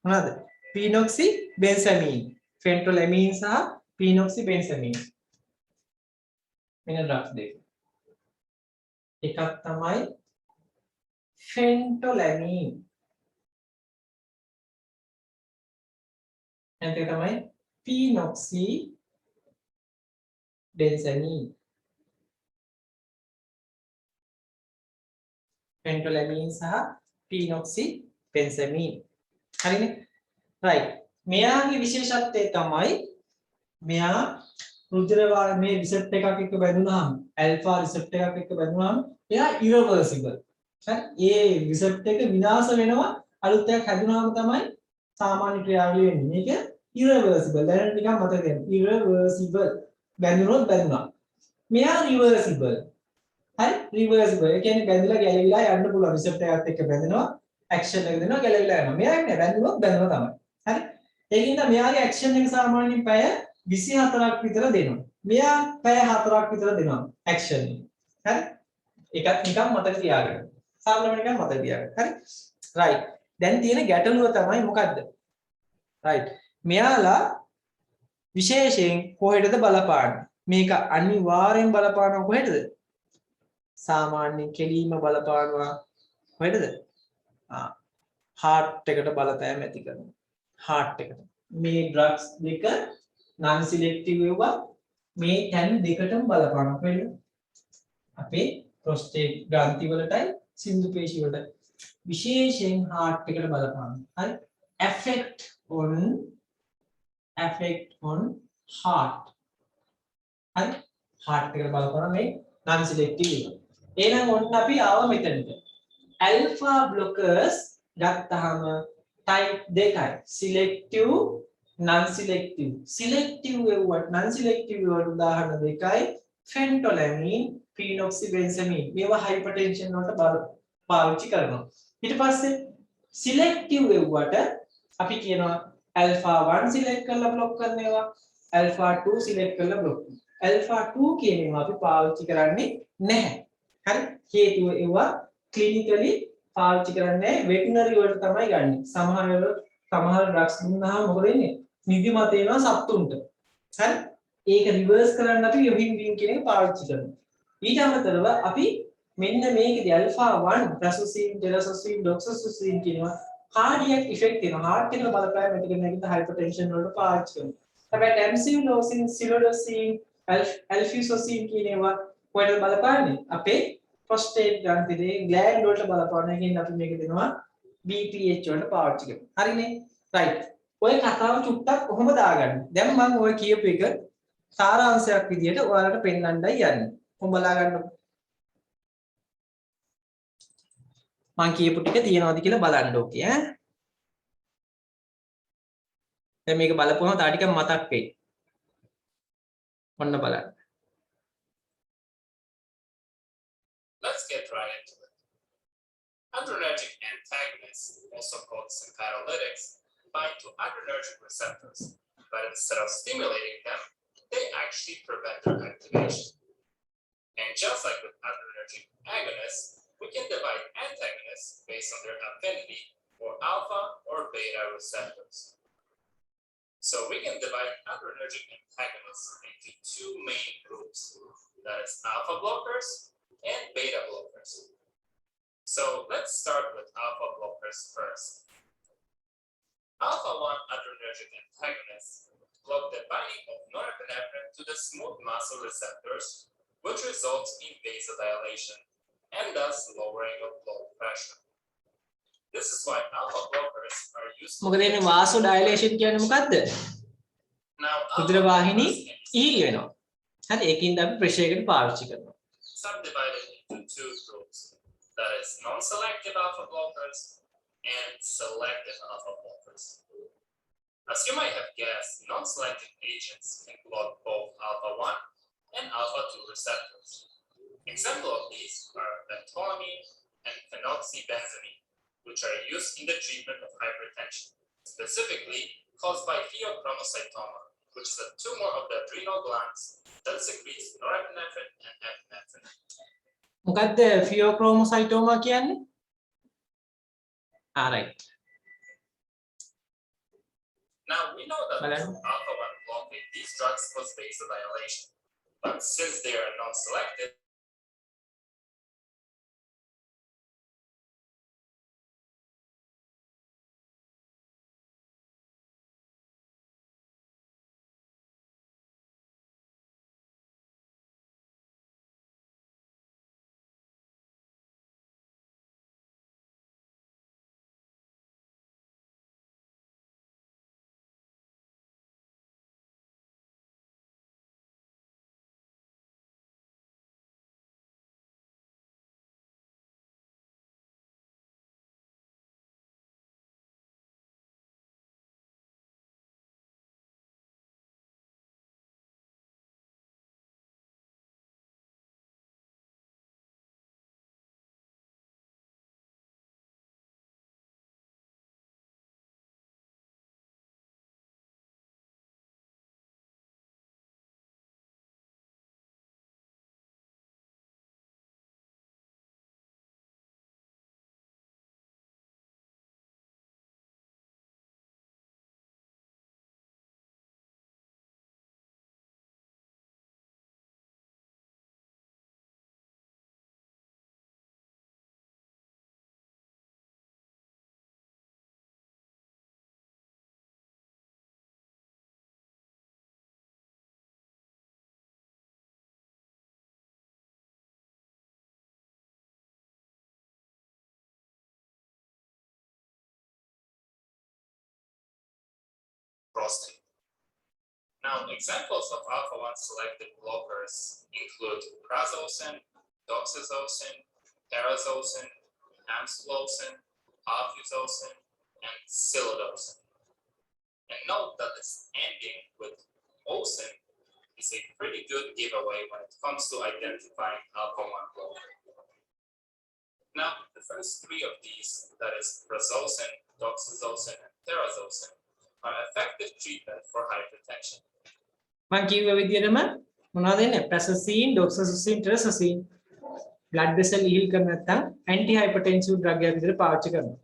මොනවද? phenoxybenzamine. phentolamine සහ phenoxybenzamine. මෙන්න ඩ්‍රග්ස් දෙක. එකක් තමයි phentolamine. අනිත් එක තමයි phenoxybenzamine. phentolamine සහ phenoxybenzamine. හරිනේ? right. මෙයාගේ විශේෂත්වය තමයි මෙයා රුධිර වාහිනී මේ රිසෙප්ටර් එකක් එක්ක බැඳුනහම ඇල්ෆා රිසෙප්ටර් එකක් එක්ක බැඳුනහම එයා ඉරවර්සිබල්. හරි? ඒ රිසෙප්ටර් එක විනාශ වෙනවා අලුත් එකක් හැදුනහම තමයි සාමාන්‍ය ක්‍රියාවලිය වෙන්නේ. මේක ඉරවර්සිබල්. දැන් නිකන් මතක තියාගන්න. ඉරවර්සිබල්. බැඳුනොත් බැඳුනා. මෙයා රිවර්සිබල්. හරි? රිවර්සිබල්. ඒ කියන්නේ බැඳලා ගැලවිලා යන්න පුළුවන්. රිසෙප්ටර් එකත් එක්ක බැඳෙනවා. ඇක්ෂන් එක දෙනවා ගැලවිලා යනවා. මෙයා නෑ බැඳුනොත් බැඳුනා තමයි. හරි? ඒකින්ද මෙයාගේ ඇක්ෂන් එක සාමාන්‍යයෙන් පැය 24ක් විතර දෙනවා. මෙයා පැය 4ක් විතර දෙනවා ඇක්ෂන් එක. හරි? ඒකත් නිකන් මතක තියාගන්න. සාමාන්‍යයෙන් නිකන් මතක තියාගන්න. හරි? right. දැන් තියෙන ගැටලුව තමයි මොකද්ද? right. මෙයාලා විශේෂයෙන් කොහෙටද බලපාන්නේ? මේක අනිවාර්යෙන් බලපානවා කොහෙටද? සාමාන්‍ය කෙලීම බලපානවා කොහෙටද? heart එකට බලපෑම ඇති කරනවා. heart එකට. මේ drugs දෙක non selective ඒවා මේ තැන් දෙකටම බලපානවා. කොහෙද? අපේ prostate ග්‍රන්ථි වලටයි සින්දු පේශි වලට. විශේෂයෙන් heart එකට බලපානවා. හරි? affect on heart. හරි? heart එකට බලපාන මේ non selective ඒවා. එහෙනම් ඔන්න අපි ආව මෙතනට. alpha blockers ගත්තාම type දෙකයි. selective non selective. selective වේවට non selective වලට උදාහරණ දෙකයි. phentolamine, phenoxybenzamine. මේවා hypertension වලට පාවිච්චි කරනවා. ඊට පස්සේ selective වේවට අපි කියනවා alpha 1 select කරලා block කරන ඒවා, alpha 2 select කරලා block කරනවා. alpha 2 කියන ඒවා අපි පාවිච්චි කරන්නේ නැහැ. හරි? හේතුව ඒවා clinically පාවිච්චි කරන්නේ veterinary වලට තමයි ගන්න. සමහර drugs දුන්නාම මොකද වෙන්නේ? නිදිමත එනවා සත්තුන්ට. හරි? ඒක රිවර්ස් කරන්න අපි යොහින්ඩින් කියන එක පාවිච්චි කරනවා. ඊට අමතරව අපි මෙන්න මේකදී alpha 1 prasusin, telosocin, doxorubicin කියනවා cardiac effect වෙනවා. heart එකට බලපෑම ඇති කරන එකද hypertension වලට පාවිච්චි කරනවා. හැබැයි tamsulosin, silodosin, alfuzosin කියන ඒවා කොහෙද බලපාන්නේ? අපේ prostate ග්‍රන්ථියේ gland වලට බලපාන එකෙන් අපි මේක දෙනවා BPH වලට පාවිච්චි කරනවා. හරිනේ? right. ඔය කතාව චුට්ටක් කොහොම දාගන්නේ? දැන් මම ඔය කියපු එක සාරාංශයක් විදියට ඔයාලට පෙන්නන්නයි යන්නේ. කොහොම බලා ගන්නකො. මම කියපු ටික තියනවාද කියලා බලන්න ඕකේ ඈ. දැන් මේක බලපුවම තා ටිකක් මතක් වෙයි. ඔන්න බලන්න. Let's get right into it. Adrenergic antagonists, also called symparolytics, bind to adrenergic receptors, but instead of stimulating them, they actually prevent their activation. And just like with adrenergic agonists, we can divide antagonists based on their affinity for alpha or beta receptors. So we can divide adrenergic antagonists into two main groups, that is alpha blockers and beta blockers. So let's start with alpha blockers first. Alpha 1 adrenergic antagonists block the binding of norepinephrine to the smooth muscle receptors, which results in vasodilation and thus lowering of blood pressure. This is why alpha blockers are used. මොකද එන්නේ vasodilation කියන්නේ මොකද්ද? රුධිර වාහිනී ඉහිලි වෙනවා. හරි ඒකින්ද අපි pressure එකට පාවිච්චි කරනවා. Subdivided into two groups, that is non-selective alpha blockers and selective alpha blockers. As you might have guessed, non-selective agents can block both alpha 1 and alpha 2 receptors. Examples of these are phentolamine and phenoxybenzamine, which are used in the treatment of hypertension, specifically caused by pheochromocytoma, which is a tumor of the adrenal glands that secretes norepinephrine and epinephrine. මොකද්ද pheochromocytoma කියන්නේ? right. Now we know that alpha 1 blockade these drugs cause vasodilation, but since they are non-selective, prostate. Now, examples of alpha-1 selective blockers include prazosin, doxazosin, terazosin, amsulosine, alfuzosin, and silodosin. And note that this ending with osin is a pretty good giveaway when it comes to identifying alpha-1 blocker. Now, the first three of these, that is prazosin, doxazosin, and terazosin, are effective treatment for hypertension. මම කිව්ව විදිහටම මොනවද එන්නේ? ප්‍රැසසින්, ඩොක්සසින්, ට්‍රසසින් blood vessel heal කරන්න නැත්නම් anti hypertensive drug එකක් විදිහට පාවිච්චි කරනවා.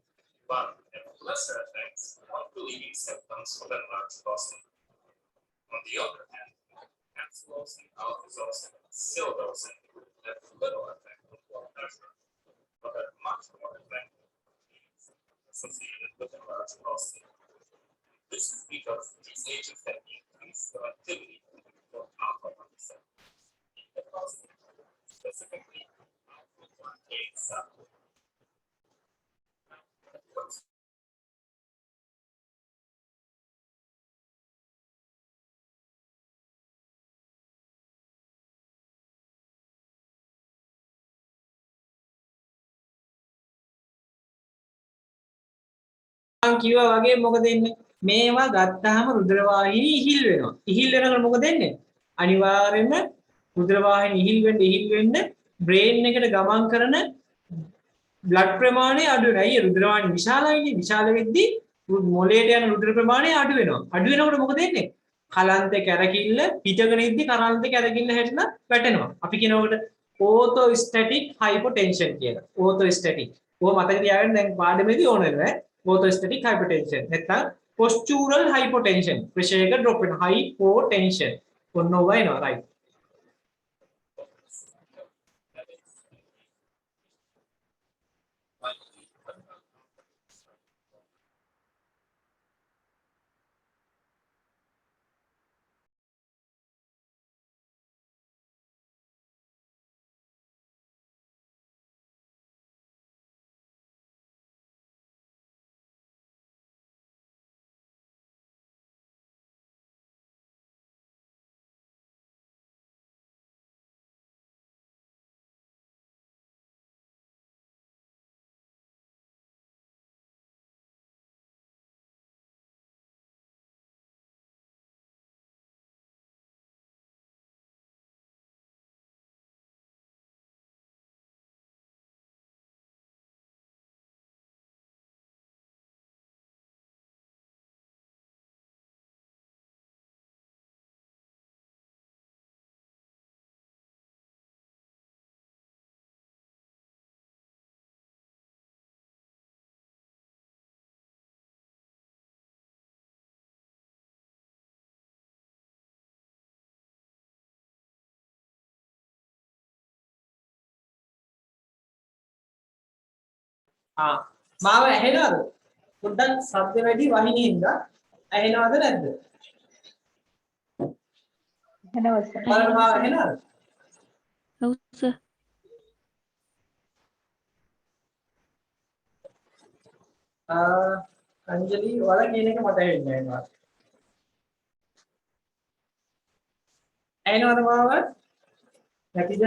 But have lesser effects on relieving symptoms of enlarged prostate. On the other hand, amsulosine, alfuzosin, and silodosin have little effect on blood pressure, but are much more effective associated with enlarged prostate. This is because these agents have increased the activity for alpha-1 receptors in the prostate, specifically alpha-1A cell. මම කිව්වා වගේ මොකද වෙන්නේ? මේවා ගත්තාම රුධිර වාහිනී ඉහිල් වෙනවා. ඉහිල් වෙනකොට මොකද වෙන්නේ? අනිවාර්යයෙන්ම රුධිර වාහිනී ඉහිල් වෙන්න බ්‍රේන් එකට ගමන් කරන බ්ලඩ් ප්‍රමාණය අඩු වෙනවා. අයියේ රුධිර වාහිනී විශාලයිනේ. විශාල වෙද්දී මොළයට යන රුධිර ප්‍රමාණය අඩු වෙනවා. අඩු වෙනකොට මොකද වෙන්නේ? කලන්තේ කැරකිල්ල පිටගෙන ඉද්දි කලන්තේ කැරකිල්ල හැටෙන වැටෙනවා. අපි කියනකොට ඕතෝස්ටැටික් හයිපෝටෙන්ෂන් කියලා. ඕතෝස්ටැටික්. ඕක මතක තියාගන්න දැන් පාඩමේදී ඕන වෙනවා. Orthostatic hypertension නැත්නම් postural hypotension pressure එක drop වෙනවා hypotension ඔන්න ඔය එනවා right මාව ඇහෙනවද? පොඩ්ඩක් ශබ්ද වැඩි වහිනින්ද? ඇහෙනවද නැද්ද? ඇහෙනවා සර්. බලන්න මාව ඇහෙනවද? ඔව් සර්. අංජලි වල කියන එක මට ඇහෙන්නේ නැහැ. ඇහෙනවද මාව? නැතිද?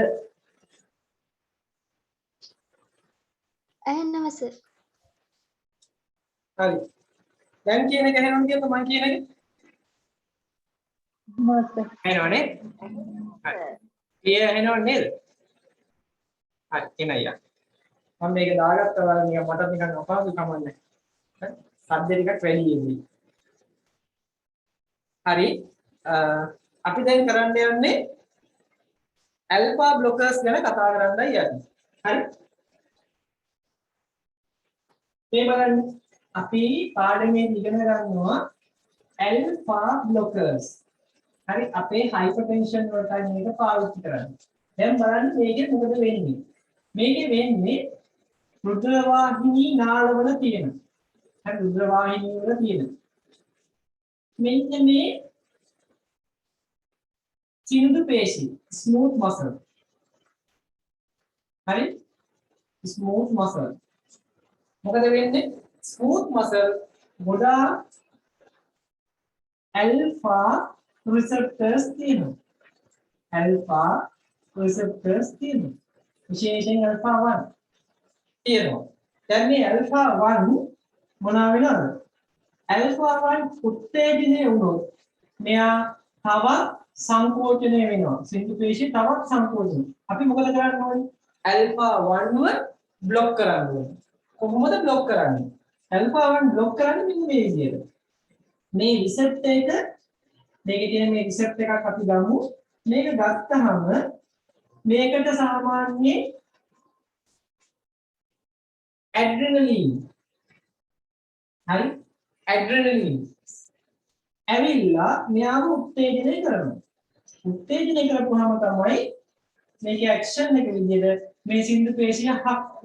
ඇහෙනවා සර්. හරි. දැන් කියන එක ඇහෙනවද කියන්න මම කියන එක? මොකද? ඇහෙනවනේ? හරි. ඒ ඇහෙනව නේද? හරි එනయ్యා. මම මේක දාගත්තා වල නිකන් මට නිකන් අපහසු කමන්නේ. සද්ද ටිකක් වැඩි වෙන්නේ. හරි. අපි දැන් කරන්න යන්නේ ඇල්ෆා බ්ලොකර්ස් ගැන කතා කරන්නයි යන්නේ. හරි. මේ බලන්න අපි පාඩමේ ඉගෙන ගන්නවා ඇල්ෆා බ්ලොකර්ස්. හරි අපේ හයිපර්ටෙන්ෂන් වලට මේක පාවිච්චි කරන්නේ. දැන් බලන්න මේකේ මොකද වෙන්නේ? මේකේ වෙන්නේ රුධිර වාහිනී නාලවල තියෙන. හරි රුධිර වාහිනී වල තියෙන. මෙන්න මේ සිනිඳු පේශි ස්මූත් මසල්. හරි ස්මූත් මසල්. මොකද වෙන්නේ? ස්මූත් මසල් ගොඩාක් alpha receptors තියෙනවා. alpha receptors තියෙනවා. විශේෂයෙන් alpha 1 තියෙනවා. දැන් මේ alpha 1 මොනවා වෙනවද? alpha 1 උත්තේජනය වුණොත් මෙයා තවත් සංකෝචනය වෙනවා. සිංදු පේශිය තවත් සංකෝචනය. අපි මොකද කරන්න ඕනේ? alpha 1 ව બ્લોක් කරන්න ඕනේ. කොහොමද બ્લોක් කරන්නේ? alpha 1 બ્લોක් කරන්නේ මෙන්න මේ විදිහට. මේ රිසෙප්ටර් එක මේකේ තියෙන මේ රිසෙප්ටර් එකක් අපි ගමු. මේක ගත්තාම මේකට සාමාන්‍ය ඇඩ්‍රිනලින් හරි ඇඩ්‍රිනලින් ඇවිල්ලා මෙයාව උත්තේජනය කරනවා. උත්තේජනය කරපුවාම තමයි මේකේ ඇක්ෂන් එක විදිහට මේ සින්දු පේශිය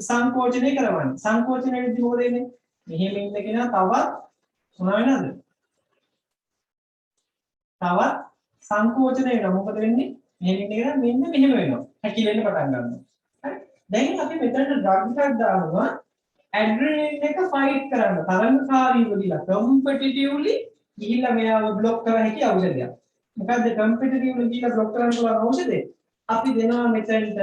සංකෝචනය කරවන්නේ. සංකෝචනය වෙද්දී මොකද වෙන්නේ? මෙහෙම ඉන්න කෙනා තවත් මොනවා වෙනවද? තවත් සංකෝචනය වෙනවා. මොකද වෙන්නේ? මෙහෙම ඉන්න කෙනා මෙන්න මෙහෙම වෙනවා. හැකිලෙන්න පටන් ගන්නවා. හරි. දැන් අපි මෙතනට ඩ්‍රග් එකක් දානවා ඇඩ්‍රිනලින් එක ෆයිට් කරන්න. තරංගකාරීව දිලා කම්පිටිටිව්ලි ගිහිල්ලා මෙයාව બ્લોක් කරන්න හැකි ඖෂධයක්. මොකද්ද කම්පිටිටිව්ලි ගිහිල්ලා બ્લોක් කරන්න පුළුවන් ඖෂධය? අපි දෙනවා මෙතනට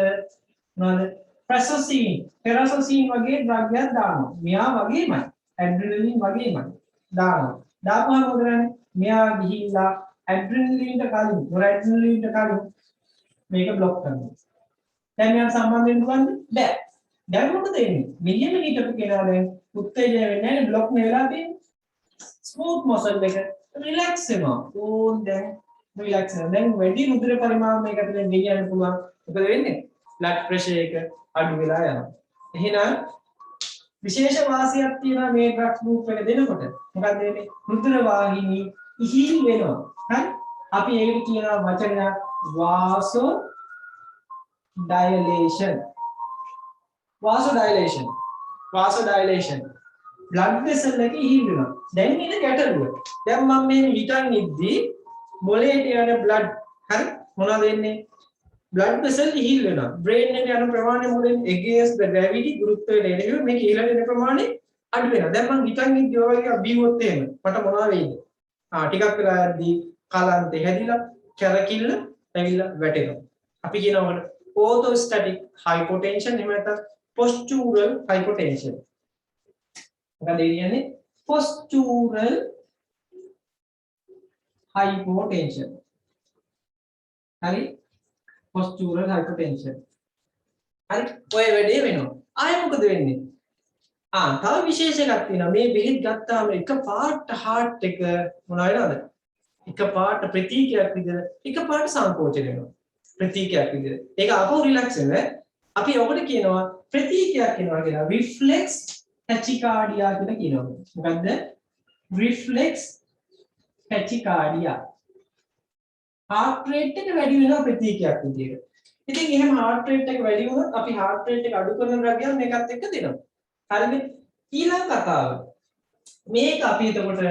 මොනවද? ප්‍රසොසින්, ටෙරසොසින් වගේ ද්‍රව්‍යයක් දානවා. මෙයා වගේමයි. ඇඩ්‍රිනලින් වගේමයි. දානවා. දාපුවම මොකද කරන්නේ? මෙයා ගිහිල්ලා ඇඩ්‍රිනලින්ට කලින්, නොරැඩ්‍රිනලින්ට කලින් මේක બ્લોක් කරනවා. දැන් මෙයා සම්බන්ධ වෙන්න පුළුවන්ද? බෑ. දැන් මොකද වෙන්නේ? මෙහෙම හිටපු කෙනා දැන් උත්තේජනය වෙන්නේ නැහැ બ્લોක් නෙවෙලා තියෙන්නේ. ස්මූත් මසල් එක රිලැක්ස් වෙනවා. ඕන් දැන් රිලැක්ස් වෙනවා. දැන් වැඩි රුධිර පරිමාණයකට දැන් ගෙනියන්න පුළුවන්. මොකද වෙන්නේ? බ්ලඩ් ප්‍රෙෂර් එක අඩු වෙලා යනවා. එහෙනම් විශේෂ වාසියක් තියෙනවා මේ ඩ්‍රග්ස් ගෲප් එක දෙනකොට. මොකද වෙන්නේ? රුධිර වාහිනී ඉහිල් වෙනවා. හරි? අපි ඒකට කියනවා වචනයක් වාසෝ dilation. vasodilation blood vessel එක ඉහිල් වෙනවා. දැන් ඉන්නේ ගැටලුව. දැන් මම මේ හිතන් ඉද්දි මොලේට යන blood හරි මොනවද වෙන්නේ? blood vessel ඉහිල් වෙනවා. brain එකට යන ප්‍රමාණය මොකද වෙන්නේ? against the gravity ගුරුත්වයට එනකොට මේක ඉහළට එන ප්‍රමාණය අඩු වෙනවා. දැන් මම හිතන් ඉද්දි ඔය වගේ බීවොත් එහෙම මට මොනවද වෙන්නේ? ටිකක් වෙලා යද්දි කලන්තේ හැදිලා කැරකිල්ල ඇවිල්ලා වැටෙනවා. අපි කියනවා orthostatic hypotension එහෙම නැත්නම් postural hypotension. මොකද ඒ කියන්නේ postural hypotension. හරි postural hypotension. හරි ඔය වැඩේ වෙනවා. ආයෙ මොකද වෙන්නේ? තව විශේෂ එකක් තියෙනවා. මේ බෙහෙත් ගත්තාම එකපාරට heart එක මොනවා වෙනවද? එකපාරට ප්‍රතික්‍රියාවක් විදිහට එකපාරට සංකෝචනය වෙනවා. ප්‍රතික්‍රියාවක් විදිහට. ඒක ආපහු රිලැක්ස් වෙනවා. අපි ඔකට කියනවා ප්‍රතික්‍රියාවක් වෙනවා කියලා. reflex tachycardia කියලා කියනවා. මොකද්ද? reflex tachycardia. heart rate එක වැඩි වෙනවා ප්‍රතික්‍රියාවක් විදිහට. ඉතින් එහෙම heart rate එක වැඩි වුණොත් අපි heart rate එක අඩු කරන ද්‍රව්‍යයන් මේකත් එක්ක දෙනවා. හරිද? ඊළඟ කතාව. මේක අපි එතකොට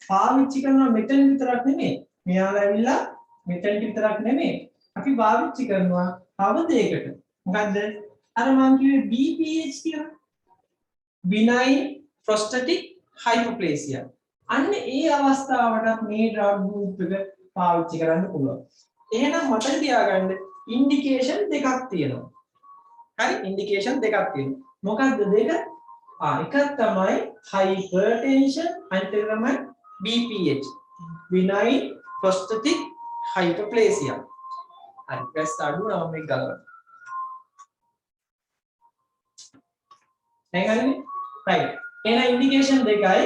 පාවිච්චි කරනවා මෙතන විතරක් නෙමෙයි. මෙයාලා ඇවිල්ලා මෙතන විතරක් නෙමෙයි. අපි පාවිච්චි කරනවා තව දෙයකට. මොකද්ද? අර මම කිව්වේ BPH කියලා. benign prostatic hyperplasia. අන්න ඒ අවස්ථාවට මේ ඩ්‍රග් ගෲප් එක පාවිච්චි කරන්න පුළුවන්. එහෙනම් මතක තියාගන්න ඉන්ඩිකේෂන් දෙකක් තියෙනවා. හරි ඉන්ඩිකේෂන් දෙකක් තියෙනවා. මොකද්ද දෙක? එකක් තමයි hypertension අනිත් එක තමයි BPH benign prostatic hyperplasia. හරි ප්‍රෙස් අඩු නම් මේක ගලවන්න. දැන් හරිනේ? right. එහෙනම් ඉන්ඩිකේෂන් දෙකයි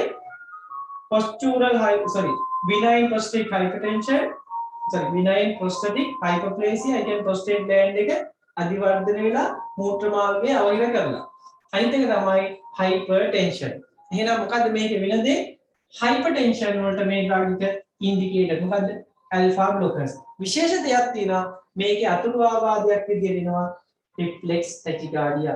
benign prostatic hypertension benign prostatic hyperplasia ඒ කියන්නේ prostate gland එක අධිවර්ධනය වෙලා මූත්‍ර මාර්ගය අවහිර කරලා. අනිත් එක තමයි hypertension. එහෙනම් මොකද්ද මේකේ වෙන දේ? hypertension වලට මේ ඩ්‍රග් එක ඉන්ඩිකේටර් මොකද්ද? alpha blockers. විශේෂ දෙයක් තියෙනවා මේකේ අතුරු ආබාධයක් විදිහට එනවා reflex tachycardia.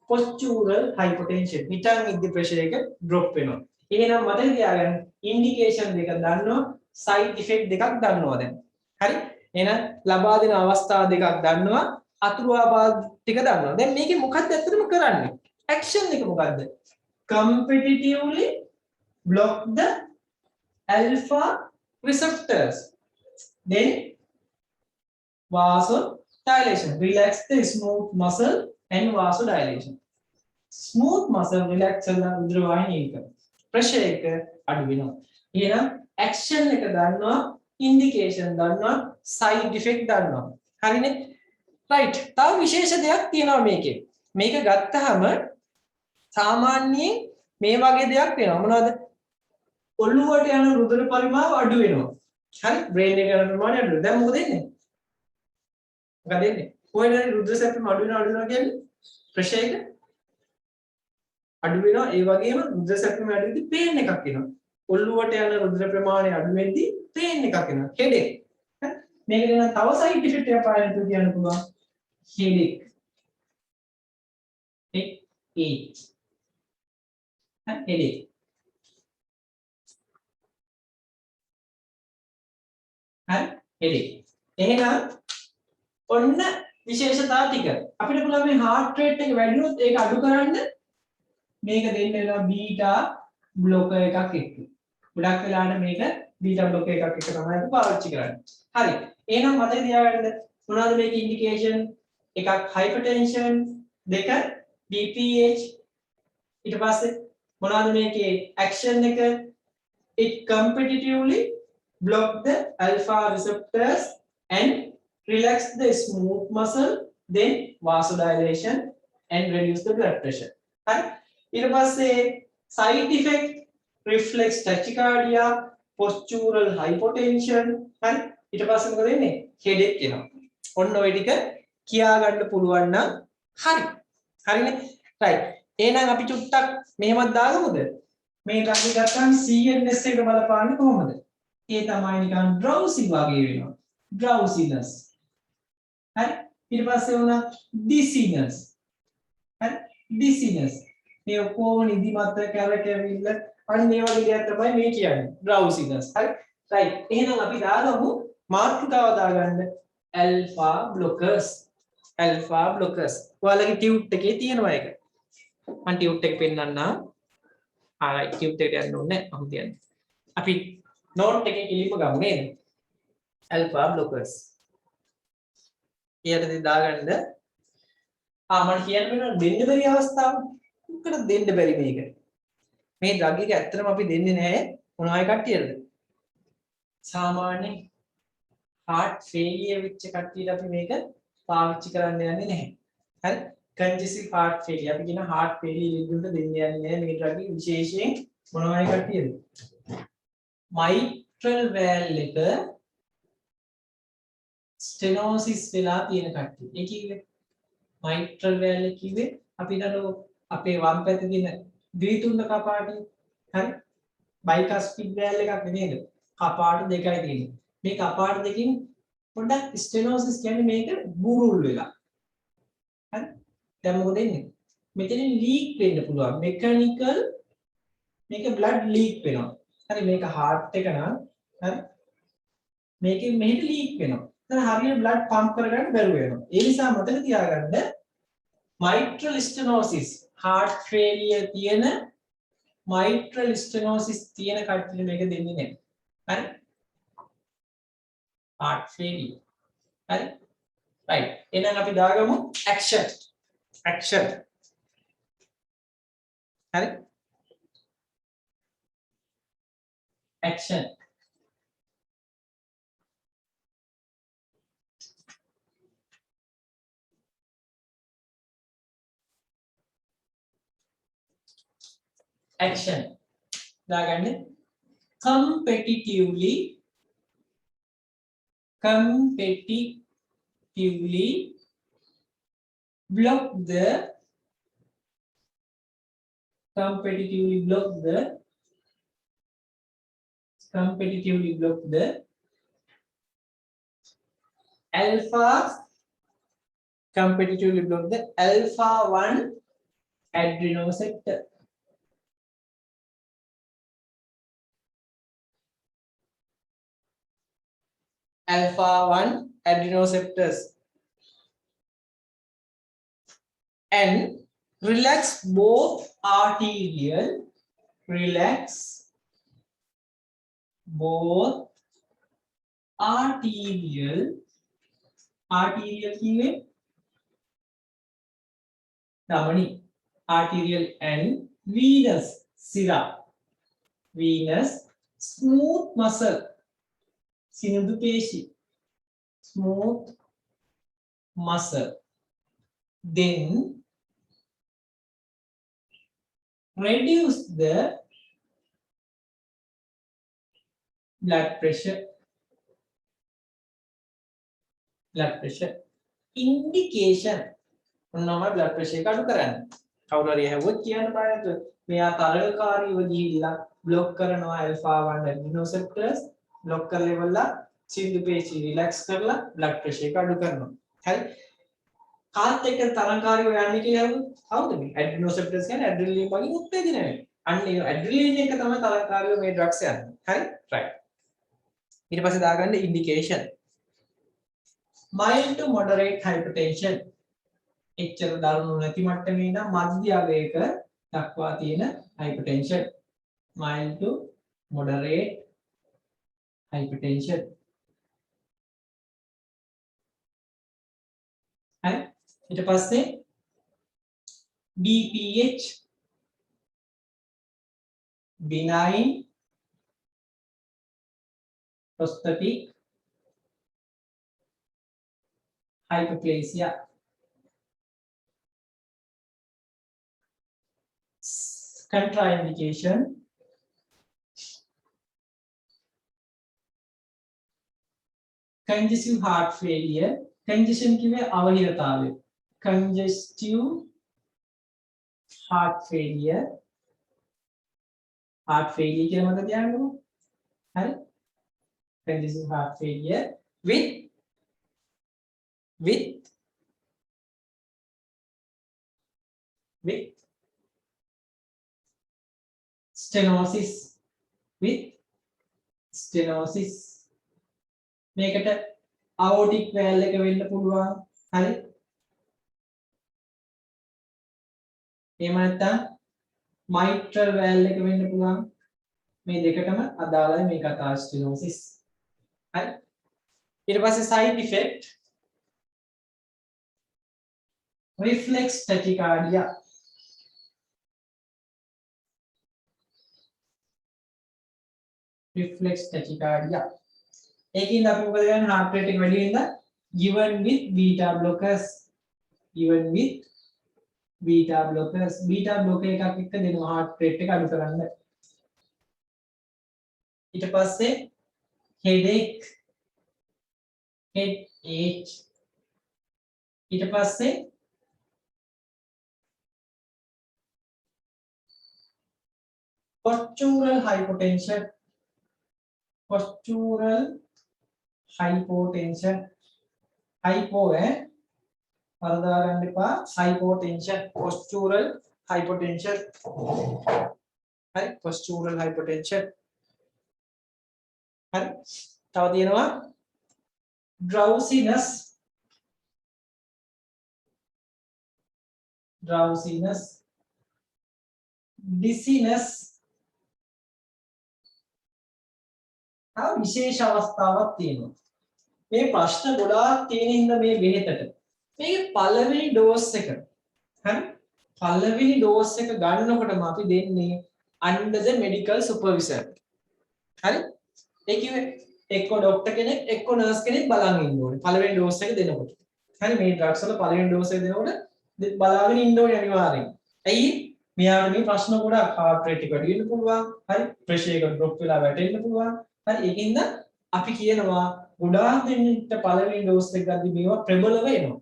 postural hypotension. හිතන් ඉද්දි ප්‍රෙෂර් එක drop වෙනවා. එහෙනම් මතක තියාගන්න ඉන්ඩිකේෂන් දෙක දන්නවා side effect දෙකක් දන්නවා දැන්. හරි? එහෙනම් ලබා දෙන අවස්ථා දෙකක් දන්නවා අතුරු ආබාධ ටික දන්නවා. දැන් මේකේ මොකක්ද ඇත්තටම කරන්නේ? action එක මොකද්ද? competitively block the alpha receptors. Then vasodilation. Relax the smooth muscle and vasodilation. Smooth muscle relax කරලා රුධිර වාහිනිය එක. pressure එක අඩු වෙනවා. එහෙනම් action එක දන්නවා, indication දන්නවා, side effect දන්නවා. හරිනේ? right. තව විශේෂ දෙයක් තියෙනවා මේකේ. මේක ගත්තාම සාමාන්‍යයෙන් මේ වගේ දෙයක් වෙනවා. මොනවද? ඔළුවට යන රුධිර පරිමාව අඩු වෙනවා. හරි? brain එක යන ප්‍රමාණය අඩු වෙනවා. දැන් මොකද වෙන්නේ? මොකද වෙන්නේ? කොහෙද රුධිර සැපීම අඩු වෙනවා කියන්නේ? pressure එක අඩු වෙනවා. ඒ වගේම රුධිර සැපීම අඩු වෙද්දී pain එකක් එනවා. ඔළුවට යන රුධිර ප්‍රමාණය අඩු වෙද්දී pain එකක් එනවා. headache. හරි? මේක දෙන තව side effect එකක් පායන්න කියන්න පුළුවන්. headache. headache. headache. හරි? headache. එහෙනම් ඔන්න විශේෂතා ටික. අපිට පුළුවන් මේ heart rate එක වැඩි වුණොත් ඒක අඩු කරන්න මේක දෙන්න වෙනවා බීටා බ්ලොකර් එකක් එක්ක. ගොඩක් වෙලාවට මේක බීටා බ්ලොකර් එකක් එක්ක තමයි අපි පාවිච්චි කරන්නේ. හරි. එහෙනම් මතක තියාගන්න මොනවද මේකේ ඉන්ඩිකේෂන්? එකක් hypertension, දෙක BPH. ඊට පස්සේ මොනවද මේකේ action එක? it competitively block the alpha receptors and relax the smooth muscle, then vasodilation and reduce the blood pressure. හරි? ඊට පස්සේ side effect reflex tachycardia, postural hypotension. හරි? ඊට පස්සේ මොකද වෙන්නේ? headache එනවා. ඔන්න ඔය ටික කියා ගන්න පුළුවන් නම් හරි. හරිනේ? right. එහෙනම් අපි චුට්ටක් මෙහෙමත් දාගමුද? මේක අපි ගත්තම CNS එක බලපාන්නේ කොහොමද? ඒ තමයි නිකන් drowsy වගේ වෙනවා. drowsiness. හරි? ඊට පස්සේ වුණා dizziness. හරි? dizziness. මේ ඔක්කොම නිදිමත කැරකෙවිල්ල අන්න ඒ වගේ දෙයක් තමයි මේ කියන්නේ. drowsiness. හරි? right. එහෙනම් අපි දාගමු මාතෘකාව දාගන්න alpha blockers. alpha blockers. ඔයාලගේ ටියුට් එකේ තියෙනවා ඒක. මම ටියුට් එක පෙන්නන්නම්. ආයි ටියුට් එකට යන්න ඕනේ නැහැ. අහු තියන්න. අපි නෝට් එකේ කිලිප ගමු නේද? alpha blockers. ඊයටදී දාගන්න මම කියන්න වෙනවා දෙන්න බැරි අවස්ථාව. මොකද දෙන්න බැරි මේක. මේ ඩ්‍රග් එක ඇත්තටම අපි දෙන්නේ නැහැ මොන අය කට්ටියටද? සාමාන්‍ය heart failure වෙච්ච කට්ටියට අපි මේක පාවිච්චි කරන්න යන්නේ නැහැ. හරි? congestive heart failure අපි කියන heart failure ඉදුන්ට දෙන්න යන්නේ නැහැ මේ ඩ්‍රග් එක විශේෂයෙන් මොන අය කට්ටියද? mitral valve එක stenosis වෙලා තියෙන කට්ටිය. ඒ කිව්වේ mitral valve එක කිව්වේ අපි හිතනවා අපේ වම් පැත්තේ තියෙන ද්විතුන්ඩ කපාටි. හරි? bicuspid valve එකක් නෙමෙයිද? කපාට දෙකයි තියෙන්නේ. මේ කපාට දෙකකින් පොඩ්ඩක් stenosis කියන්නේ මේක බුරුල් වෙලා. හරි? දැන් මොකද වෙන්නේ? මෙතනින් ලීක් වෙන්න පුළුවන්. mechanical මේක blood leak වෙනවා. හරි මේක heart එක නම් හරි මේකෙන් මෙහෙට ලීක් වෙනවා. එතන හරියට blood pump කරගන්න බැරුව වෙනවා. ඒ නිසා මතක තියාගන්න mitral stenosis heart failure තියෙන mitral stenosis තියෙන කට්ටියට මේක දෙන්නේ නැහැ. හරි? heart failure. හරි? right. එහෙනම් අපි දාගමු action. action. හරි? action. action. දාගන්න competitively block the competitively block the alpha competitively block the alpha 1 adrenoceptor. Alpha 1 adrenoceptors and relax both arterial arterial කිව්වේ ධමනි arterial and venous සිරා venous smooth muscle සිනිඳු පේශි smooth muscle then reduce the blood pressure indication මොනවා blood pressure එක අඩු කරන්න කවුරු හරි ඇහුවොත් කියන්න බෑද මෙයා තරලකාරීව ගිහිල්ලා බ්ලොක් කරනවා alpha 1 adrenoceptors බ්ලොක් කරලා ඉවරලා සින්දු පේශි රිලැක්ස් කරලා blood pressure එක අඩු කරනවා හරි කාත් එක්ක තරලකාරීව යන්නේ කියලා හවුද මේ adrenoceptors කියන්නේ adrenaline වගේ උත්තේජන වෙනවා අන්න ඒ adrenaline එක තමයි තරලකාරීව මේ drugs යන්නේ හරි right ඊට පස්සේ දාගන්න indication mild to moderate hypertension එච්චර දරුණු නැති මට්ටමේ ඉඳන් මධ්‍ය අගයක දක්වා තියෙන hypertension mild to moderate hypertension හරි ඊට පස්සේ BPH benign prostatic hyperplasia contraindication congestive heart failure congestion කිව්වේ අවහිරතාවය congestive heart failure කියලා මතක තියාගන්න හරි congestive heart failure with stenosis මේකට aortic valve එක වෙන්න පුළුවන් හරි එහෙම නැත්නම් mitral valve එක වෙන්න පුළුවන් මේ දෙකටම අදාළයි මේ කතා stenosis හරි ඊට පස්සේ side effect reflex tachycardia ඒකින්ද අපි මොකද කරන්නේ heart rate එක වැඩි වෙනද given with beta blockers beta blocker එකක් එක්ක දෙනවා heart rate එක අඩු කරන්න ඊට පස්සේ headache ඊට පස්සේ postural hypotension hypo වරදා ගන්න එපා hypotension postural hypotension හරි postural hypotension හරි තව තියෙනවා drowsiness dizziness ආ විශේෂ අවස්ථාවක් තියෙනවා මේ ප්‍රශ්න ගොඩාක් තියෙන හින්දා මේ බෙහෙතට මේකේ පළවෙනි ඩෝස් එක හරි පළවෙනි ඩෝස් එක ගන්නකොටම අපි දෙන්නේ under the medical supervision හරි ඒ කිව්වේ එක්ක ડોක්ටර් කෙනෙක් එක්ක නර්ස් කෙනෙක් බලන් ඉන්න ඕනේ පළවෙනි ඩෝස් එක දෙනකොට හරි මේ ඩ්‍රග්ස් වල පළවෙනි ඩෝස් එක දෙනකොට බලාගෙන ඉන්න ඕනේ අනිවාර්යෙන් ඇයි මෙයාට මේ ප්‍රශ්න ගොඩාක් heart rate එක වැඩි වෙන්න පුළුවන් හරි pressure එක drop වෙලා වැටෙන්න පුළුවන් හරි ඒකින්ද අපි කියනවා ගොඩාක් දෙනෙක්ට පළවෙනි ඩෝස් එක ගද්දි මේවා ප්‍රබලව එනවා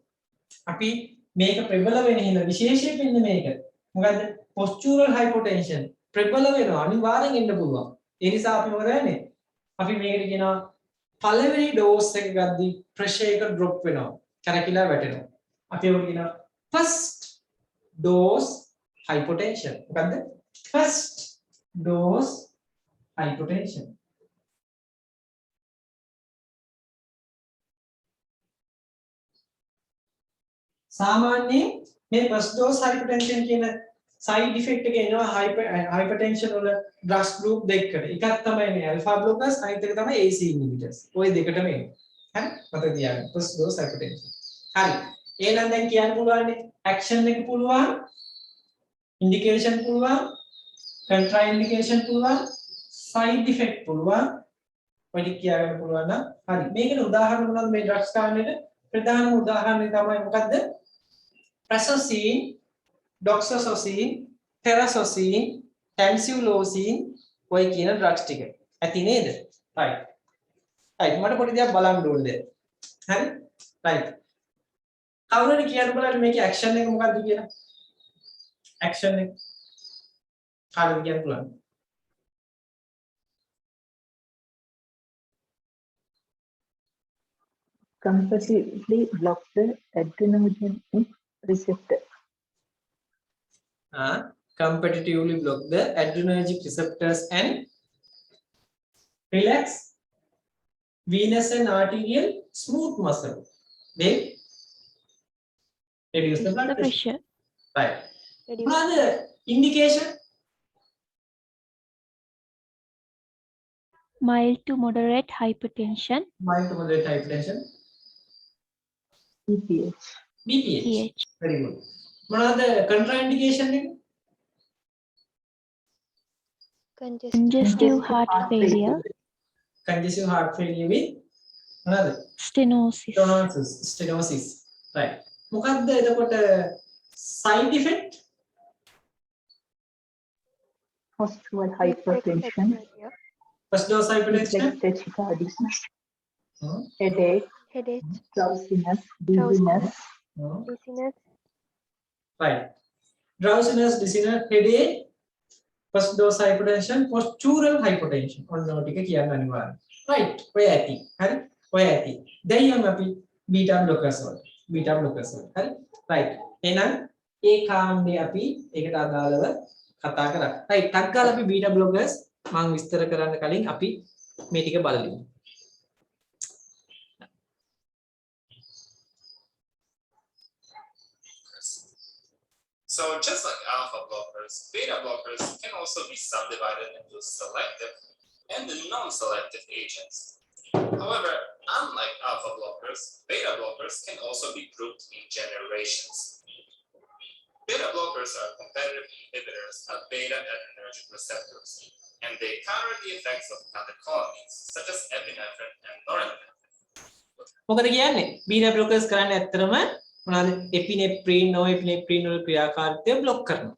අපි මේක ප්‍රබල වෙන හින්දා විශේෂයෙන් වෙන්නේ මේක මොකද්ද postural hypotension ප්‍රබල වෙනවා අනිවාර්යෙන් එන්න පුළුවන් ඒ නිසා අපි මොකද කරන්නේ අපි මේකට කියනවා පළවෙනි ඩෝස් එක ගද්දි pressure එක drop වෙනවා කැරකිලා වැටෙනවා අපි ඒක කියනවා first dose hypotension මොකද්ද first dose hypotension सामान्य में first dose hypertension කියන side effect එක එනවා hypertension වල drugs group දෙකකට. එකක් තමයි මේ alpha blockers අනිත් එක තමයි AC inhibitors. ওই දෙකටම එනවා. හරි? මතක තියාගන්න. first dose hypertension. හරි. එහෙනම් දැන් කියන්න පුළුවන් action එක පුළුවන්, indication පුළුවන්, contraindication පුළුවන්, side effect පුළුවන්. ඔය ටික කියන්න පුළුවන් නම් හරි. මේකේ උදාහරණ මොනවද මේ drugs කාණ්ඩෙට? ප්‍රධානම උදාහරණය තමයි මොකද්ද? Prazosin, doxorubicin, terrazosin, tamsulosin ඔය කියන drugs ටික. ඇති නේද? right. right මට පොඩි දෙයක් බලන්න ඕනේ. හරි? right. කවුරුහරි කියන්න බලන්න මේකේ action එක මොකක්ද කියලා? action එක කාටද කියන්න පුළුවන්? Competitively block the adrenergic receptor. Competitively block the adrenergic receptors and relax venous and arterial smooth muscle. They reduce the blood pressure. Right. Another indication? Mild to moderate hypertension. Mild to moderate hypertension. BPH. BPH. Very good. Another contraindication? Congestive heart failure. Congestive heart failure with another Stenosis. Stenosis. Right. මොකක්ද එතකොට side effect? Postural hypertension. First dose hypertension. Tachycardia. Headache. Drowsiness. Dizziness. Right. Drowsiness, dizziness, headache. First dose hypertension, postural hypertension. ඔන්න ඔය ටික කියන්න අනිවාර්යයි. right. ඔය ඇති. හරි? ඔය ඇති. දැන් යමු අපි beta blockers වලට. beta blockers වලට. හරි? right. එහෙනම් ඒ කාණ්ඩේ අපි ඒකට අදාළව කතා කරා. right. ටක් ගාලා අපි beta blockers මම විස්තර කරන්න කලින් අපි මේ ටික බලමු. So just like alpha blockers, beta blockers can also be subdivided into selective and non-selective agents. However, unlike alpha blockers, beta blockers can also be grouped in generations. Beta blockers are competitive inhibitors of beta adrenergic receptors, and they counter the effects of catecholamines such as epinephrine and norepinephrine. මොකද කියන්නේ? beta blockers කරන්නේ ඇත්තටම මොනවාද? එපිනෙෆ්‍රින්, නොඑපිනෙෆ්‍රින් වල ක්‍රියාකාරීත්වය block කරනවා.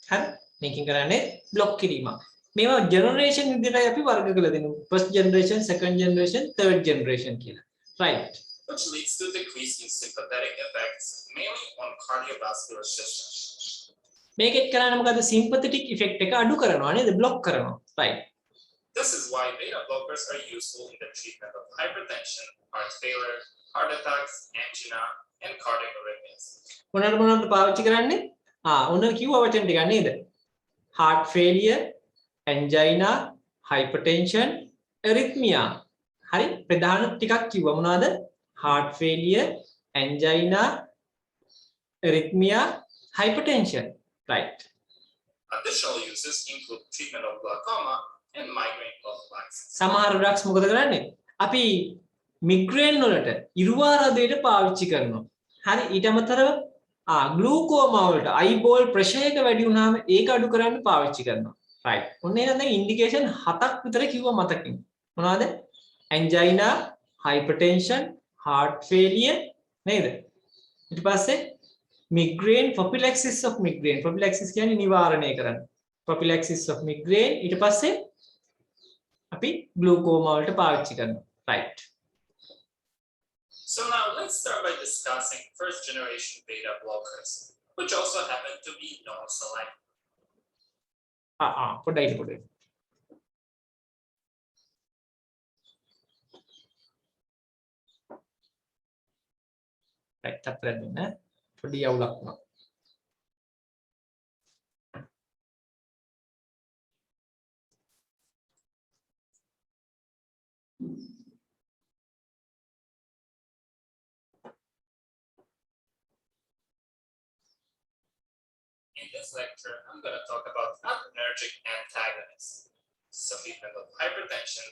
හරි? මේකෙන් කරන්නේ බ්ලොක් කිරීමක්. මේවා ජෙනරේෂන් විදිහටයි අපි වර්ග කරලා දෙනවා. first generation, second generation, third generation කියලා. right. Which leads to decrease in sympathetic effects, mainly on cardiovascular systems. මේකෙත් කරන්නේ මොකද? sympathetic effect එක අඩු කරනවා නේද? බ්ලොක් කරනවා. right. This is why beta blockers are useful in the treatment of hypertension, heart failure, heart attacks, angina, and cardiac arrhythmias. මොනවද පාවිච්චි කරන්නේ? ඔන්න කිව්වා වචන ටික නේද? heart failure, angina, hypertension, arrhythmia. හරි? ප්‍රධාන ටිකක් කිව්වා මොනවද? heart failure, angina, arrhythmia, hypertension. right. Additional uses include treatment of glaucoma and migraine prophylaxis. සමහර drugs මොකද කරන්නේ? අපි migraine වලට ඉරුවාරදයට පාවිච්චි කරනවා. හරි? ඊට අමතරව ග්ලූකෝමා වලට eyeball pressure එක වැඩි වුණාම ඒක අඩු කරන්න පාවිච්චි කරනවා. right. ඔන්න එහෙනම් දැන් ඉන්ඩිකේෂන් 7ක් විතර කිව්වා මතකින්. මොනවද? angina, hypertension, heart failure නේද? ඊට පස්සේ migraine, prophylaxis of migraine. prophylaxis කියන්නේ නිවාරණය කරන්න. prophylaxis of migraine ඊට පස්සේ අපි ග්ලූකෝමා වලට පාවිච්චි කරනවා. right. So now let's start by discussing first generation beta blockers, which also happen to be non-selective. පොඩ්ඩයි. right. තත්පරයක් දෙන්න. පොඩි අවුලක් වුණා. In this lecture, I'm going to talk about adrenergic antagonists. So treatment of hypertension.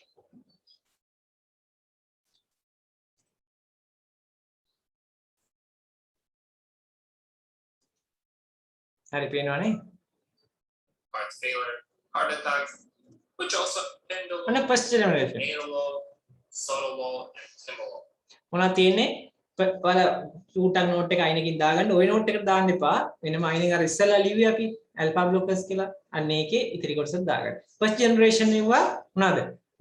හරි පේනවනේ Heart failure, heart attacks, which also අන්න indolol, first generation atalol, sotalol, and timolol. මොනවා තියෙන්නේ ඔයාලා ඌටන් නෝට් එක අයිනකින් දාගන්න ওই නෝට් එකට දාන්න එපා වෙනම අයිනෙන් අර ඉස්සෙල්ලා ලිව්වේ අපි ඇල්ෆා බ්ලොකර්ස් කියලා අන්න ඒකේ ඉතිරි කොටස දාගන්න first generation එවුවා මොනවාද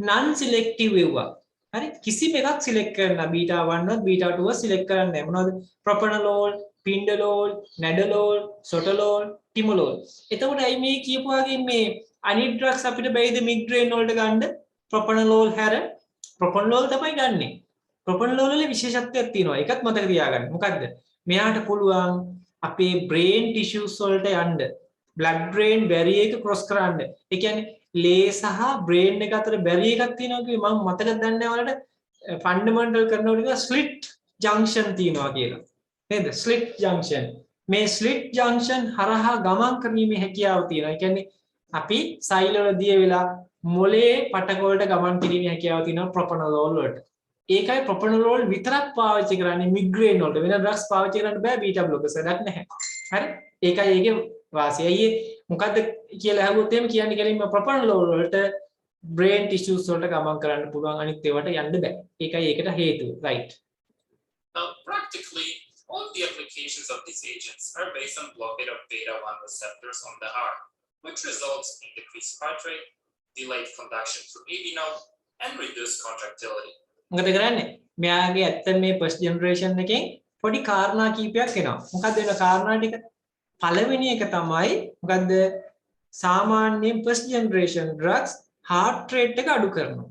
non selective එවුවා හරි කිසිම එකක් සිලෙක්ට් කරන්න බීටා 1 වත් බීටා 2 වත් සිලෙක්ට් කරන්න නැහැ මොනවද ප්‍රොපනලෝල් පින්ඩලෝල් නැඩලෝල් සොටලෝල් ටිමලෝල් එතකොට අයි මේ කියපු වගේ මේ අනිත් ඩ්‍රග්ස් අපිට බැයිද මිග්‍රේන් වලට ගන්න ප්‍රොපනලෝල් හැර ප්‍රොපනලෝල් තමයි ගන්නෙ ප්‍රොපනලෝල් වල විශේෂත්වයක් තියෙනවා ඒකත් මතක තියාගන්න මොකද්ද මෙයාට පුළුවන් අපේ බ්‍රේන් ටිෂුස් වලට යන්න බ්ලඩ් බ්‍රේන් බැරියර් එක ක්‍රොස් කරන්න ඒ කියන්නේ ලේ සහ බ්‍රේන් එක අතර බැරියර් එකක් තියෙනවා කිව්වේ මම මතකද දන්නේ නැහැ ඔයාලට ෆන්ඩමෙන්ටල් කරනකොට කිව්වා ස්ලිට් ජංක්ෂන් තියෙනවා කියලා නේද ස්ලිට් ජංක්ෂන් මේ ස්ලිට් ජංක්ෂන් හරහා ගමන් කිරීමේ හැකියාව තියෙනවා ඒ කියන්නේ අපි සෛල වල දිය වෙලා මොලේ පටක වලට ගමන් කිරීමේ හැකියාව තියෙනවා ප්‍රොපනලෝල් වලට ඒකයි ප්‍රොපනලෝල් විතරක් පාවිච්චි කරන්නේ මිග්‍රේන් වලට වෙන ඩ්‍රග්ස් පාවිච්චි කරන්න බෑ බීටා බ්ලොකර්ස් වැඩක් නැහැ හරි ඒකයි ඒකේ වාසිය අයියේ මොකද්ද කියලා අහුවොත් එහෙම කියන්නේ කෙලින්ම ප්‍රොපනලෝල් වලට බ්‍රේන් ටිෂුස් වලට ගමන් කරන්න පුළුවන් අනිත් ඒවාට යන්න බෑ ඒකයි ඒකට හේතුව right Now, practically, all the applications of these agents are based on blockade of beta-1 receptors on the heart, which results in decreased heart rate, delayed conduction through AV node, and reduced contractility. මොකද කරන්නේ මෙයාගේ ඇත්ත මේ first generation එකෙන් පොඩි කාරණා කීපයක් එනවා මොකක්ද වෙන කාරණා ටික පළවෙනි එක තමයි මොකද්ද සාමාන්‍යයෙන් first generation drugs heart rate එක අඩු කරනවා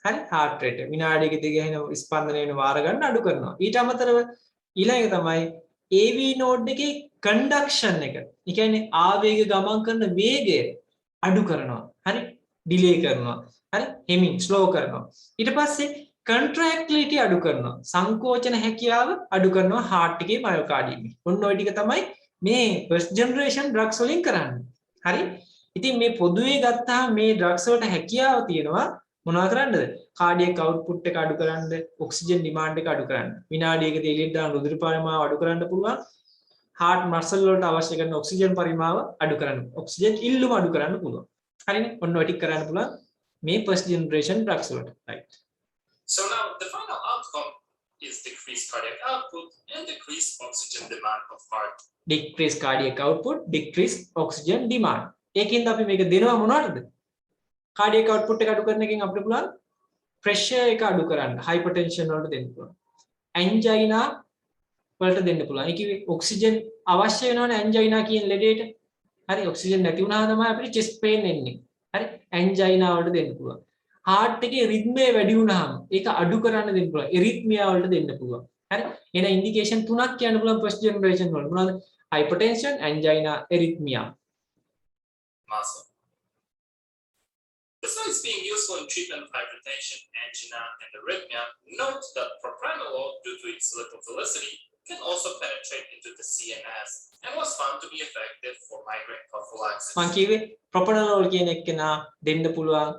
හරි heart rate විනාඩියක දිගහැන ස්පන්දනය වෙන වාර ගන්න අඩු කරනවා ඊට අමතරව ඊළඟ එක තමයි AV node එකේ conduction එක ඒ කියන්නේ ආවේග ගමන් කරන වේගය අඩු කරනවා හරි delay කරනවා හරි හෙමින් slow කරනවා ඊට පස්සේ contractility අඩු කරනවා සංකෝචන හැකියාව අඩු කරනවා heart එකේ myocardium ඔන්න ඔය ටික තමයි මේ first generation drugs වලින් කරන්නේ හරි ඉතින් මේ පොදුවේ ගත්තාම මේ drugs වලට හැකියාව තියෙනවා මොනවා කරන්නද කාඩියක අවුට්පුට් එක අඩු කරන්න ඔක්සිජන් ඩිමාන්ඩ් එක අඩු කරන්න විනාඩියකට එළියට දාන රුධිර පරිමාව අඩු කරන්න පුළුවන් heart muscle වලට අවශ්‍ය කරන ඔක්සිජන් පරිමාව අඩු කරන්න ඔක්සිජන් ඉල්ලුම අඩු කරන්න පුළුවන් හරිනේ ඔන්න ඔය ටික කරන්න පුළුවන් මේ first generation drugs වලට right So now, the final outcome is decreased cardiac output and decreased oxygen demand of heart. decrease cardiac output decrease oxygen demand ඒකින්ද අපි මේක දෙනවා මොනවටද cardiac output එක අඩු කරන එකෙන් අපිට පුළුවන් pressure එක අඩු කරන්න hypertension වලට දෙන්න පුළුවන් angina වලට දෙන්න පුළුවන් ඒ කිව්වේ ඔක්සිජන් අවශ්‍ය වෙනවනේ angina කියන ලෙඩේට හරි ඔක්සිජන් නැති වුණාම තමයි අපිට chest pain එන්නේ හරි angina වලට දෙන්න පුළුවන් heart එකේ rhythm වැඩි වුණාම ඒක අඩු කරන්න දෙන්න පුළුවන් arrhythmia වලට දෙන්න පුළුවන් හරි එන ඉන්ඩිකේෂන් තුනක් කියන්න පුළුවන් first generation වල මොනවද hypertension angina arrhythmia Muscle. Besides being useful in treatment of hypertension, angina, and arrhythmia, note that propranolol, due to its lipophilicity, can also penetrate into the CNS and was found to be effective for migraine prophylaxis. මං කිව්වේ propranolol කියන එක නා දෙන්න පුළුවන්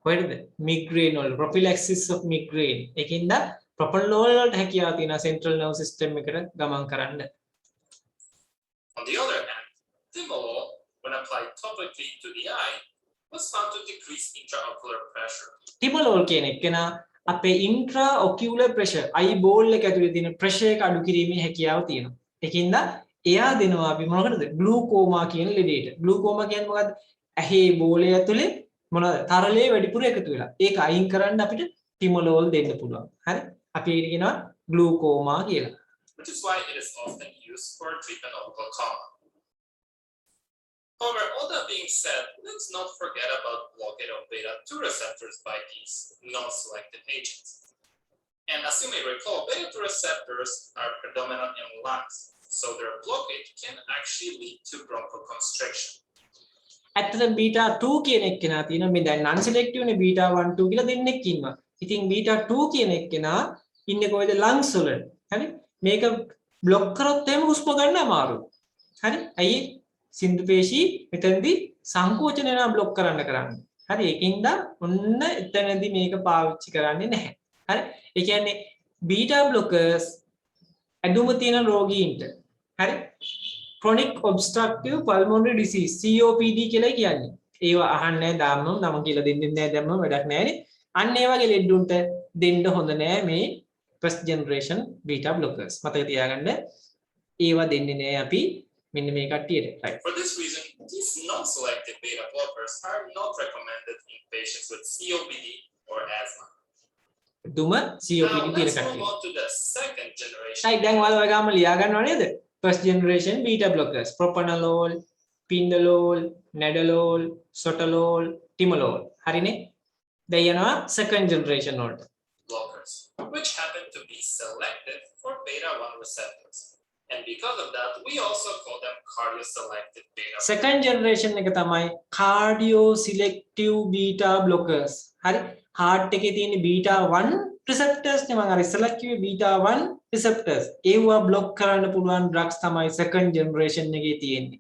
කොහෙද migraine වල prophylaxis of migraine ඒකින්ද propranolol වලට හැකියාව තියෙනවා central nerve system එකට ගමන් කරන්න On the other hand, timolol, when applied topically to the eye, was found to decrease intraocular pressure. timolol කියන එක නා අපේ intraocular pressure eyeball එක ඇතුලේ තියෙන pressure එක අඩු කිරීමේ හැකියාව තියෙනවා ඒකින්ද එයා දෙනවා අපි මොනකටද glaucoma කියන ලෙඩේට glaucoma කියන්නේ මොකද්ද ඇහි බෝලය ඇතුලේ මොනවද තරලයේ වැඩිපුර එකතු වෙලා ඒක අයින් කරන්න අපිට timolol දෙන්න පුළුවන් හරි අපි ඒක කියනවා glaucoma කියලා which is why it is often used for treatment of glaucoma. However, all that being said, let's not forget about blockade of beta-2 receptors by these non-selective agents. And as you may recall, beta-2 receptors are predominant in lungs, so their blockade can actually lead to bronchoconstriction. ඇත්තට beta 2 කියන එක්කෙනා තියෙනවා මේ දැන් non selective නේ beta 1 2 කියලා දෙන්නෙක් ඉන්නවා. ඉතින් බීටා 2 කියන එක්කෙනා ඉන්නේ කොහෙද lungs වල. හරි? මේක බ්ලොක් කරොත් එහෙම හුස්ම ගන්න අමාරුයි. හරි? ඇයි? සින්දු පේශී මෙතනදී සංකෝචනය වෙනවා බ්ලොක් කරන්න. හරි ඒකින්ද ඔන්න එතනදී මේක පාවිච්චි කරන්නේ නැහැ. හරි ඒ කියන්නේ බීටා බ්ලොකර්ස් ඇදුම තියෙන රෝගීන්ට හරි chronic obstructive pulmonary disease COPD කියලා කියන්නේ. ඒවා අහන්නේ දාන්නම නම කියලා දෙන්නේ නැහැ දැම්මම වැඩක් නැහැනේ. අන්න ඒ වගේ ලෙඩුන්ට දෙන්න හොඳ නෑ මේ first generation beta blockers. මතක තියාගන්න ඒවා දෙන්නේ නෑ අපි මෙන්න මේ කට්ටියට. right. For this reason, these non-selective beta blockers are not recommended in patients with COPD or asthma. දුම COPD Now, තියෙන let's move කට්ටිය. on to the second generation. right දැන් ඔයාලා ඔයගාම ලියා ගන්නව නේද? first generation beta blockers propranolol, pindolol, nadolol, sotalol, timolol. හරිනේ? දැන් යනවා second generation වලට. Blockers, which happen to be selective for beta-1 receptors. And because of that, we also call them cardioselective beta. second generation එක තමයි cardio selective beta blockers. හරි heart එකේ තියෙන beta 1 receptors නේ මම අර ඉස්සෙල්ලා කිව්වේ beta 1 receptors. ඒවා block කරන්න පුළුවන් drugs තමයි second generation එකේ තියෙන්නේ.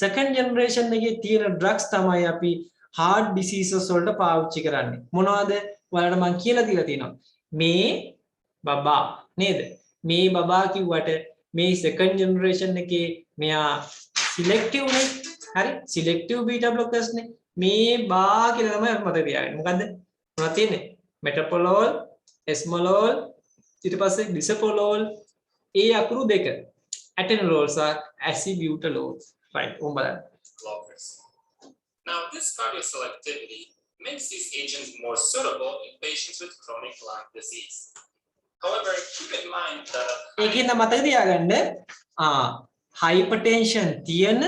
second generation එකේ තියෙන drugs තමයි අපි heart diseases වලට පාවිච්චි කරන්නේ. මොනවද? ඔයාලට මම කියලා දීලා තියෙනවා. මේ බබා නේද? මේ බබා කිව්වට මේ second generation එකේ මෙයා selective නේ. හරි? selective beta blockers නේ. මේ බා කියලා තමයි අපි මතක තියාගන්නේ. මොකද්ද? මොනවද තියෙන්නේ? metoprolol, esmolol, ඊට පස්සේ bisoprolol, ඒ අකුරු දෙක. atenolol සහ acebutolol. right. උඹ බලන්න. Blockers. Now, this cardioselectivity makes these agents more suitable in patients with chronic lung disease. However, keep in mind that ඒකෙන්ද මතක තියාගන්න hypertension තියෙන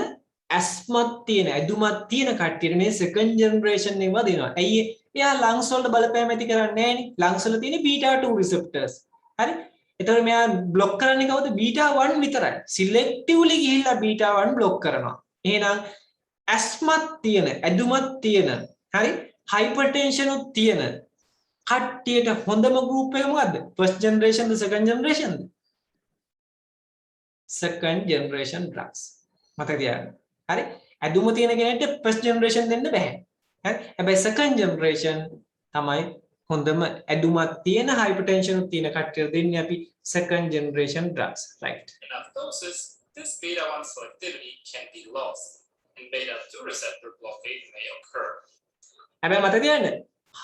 asthma තියෙන ඇදුමක් තියෙන කට්ටියට මේ second generation ඒවා දෙනවා. ඇයි එයා lungs වලට බලපෑම ඇති කරන්නේ නැහැ නේ. lungs වල තියෙන beta 2 receptors. හරි? එතකොට මෙයා block කරන්නේ කවුද? beta 1 විතරයි. selectively ගිහිල්ලා beta 1 block කරනවා. එහෙනම් asthma තියෙන ඇදුමක් තියෙන හරි hypertension උත් තියෙන කට්ටියට හොඳම group එක මොකද්ද? first generation ද second generation ද? second generation drugs. මතක තියාගන්න. හරි? ඇදුම තියෙන කෙනෙක්ට first generation දෙන්න බෑ. හරි? හැබැයි second generation තමයි හොඳම ඇදුමක් තියෙන hypertension උත් තියෙන කට්ටියට දෙන්නේ අපි second generation drugs. right. in apoptosis, this beta-1 selectivity can be lost, and beta-2 receptor blockade may occur. හැබැයි මතක තියාගන්න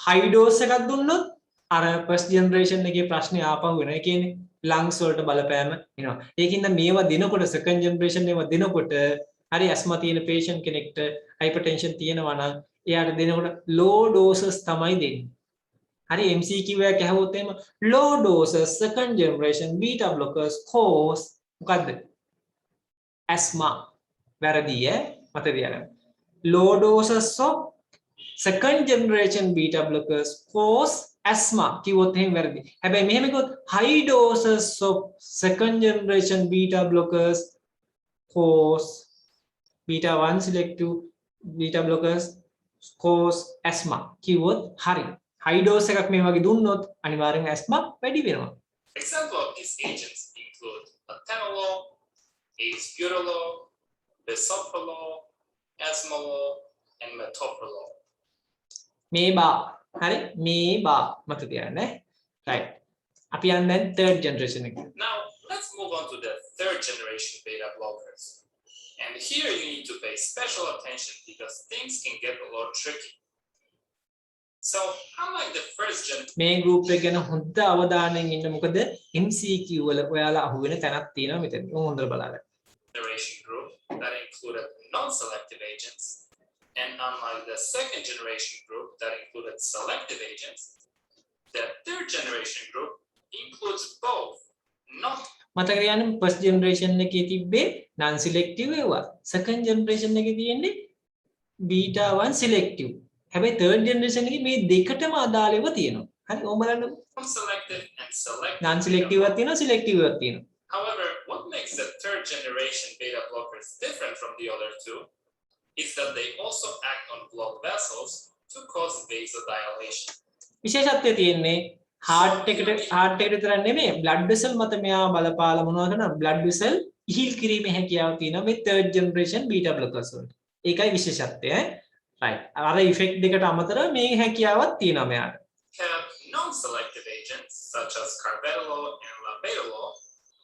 high dose එකක් දුන්නොත් අර first generation එකේ ප්‍රශ්නේ ආපහු වෙනවා. ඒ කියන්නේ lungs වලට බලපෑම එනවා. ඒකින්ද මේවා දෙනකොට second generation ඒවා දෙනකොට හරි asthma තියෙන patient කෙනෙක්ට hypertension තියෙනවා නම් එයාට දෙනකොට low doses තමයි දෙන්නේ. හරි MCQ එකක් ඇහුවොත් එහෙම low doses second generation beta blockers cause මොකද්ද? asthma. වැරදි මතක තියාගන්න. low doses of second generation beta blockers cause asthma කිව්වොත් එහෙම වැරදි. හැබැයි මෙහෙම කිව්වොත් high doses of second generation beta blockers cause beta 1 selective beta blockers cause asthma කිව්වොත් හරි. high dose එකක් මේ වගේ දුන්නොත් අනිවාර්යෙන් asthma වැඩි වෙනවා. Example of these agents include atenolol, acebutolol, bisoprolol, esmolol, and metoprolol. මේ බා හරි මේ බා මතක තියාගන්න right. අපි යන්නේ දැන් third generation එක. Now, let's move on to the third generation beta blockers. And here you need to pay special attention because things can get a lot tricky. So, unlike the first මේ group එක ගැන හොඳ අවධානයෙන් ඉන්න මොකද MCQ වල ඔයාලා අහුවෙන තැනක් තියෙනවා මෙතන. හොඳට බලන්න. generation group that included non-selective agents, and unlike the second generation group that included selective agents, the third generation group includes both not මතක තියාගන්න first generation එකේ තිබ්බේ non selective ඒවා. second generation එකේ තියෙන්නේ beta 1 selective. හැබැයි third generation එකේ මේ දෙකටම අදාළව තියෙනවා. හරි ඕම බලන්න. non-selective and selective. non selective එකක් තියෙනවා selective එකක් තියෙනවා. However, what makes the third generation beta blockers different from the other two is that they also act on blood vessels to cause vasodilation. විශේෂත්වය තියෙන්නේ heart එකට විතරක් නෙමෙයි blood vessel මත මෙයා බලපාලා මොනවද කරනවා blood vessel ඉහිල් කිරීමේ හැකියාව තියෙනවා මේ third generation beta blockers වලට. ඒකයි විශේෂත්වය. right. අර effect දෙකට අමතරව මේ හැකියාවක් තියෙනවා මෙයාට. Have non-selective agents such as carvedilol and labetalol,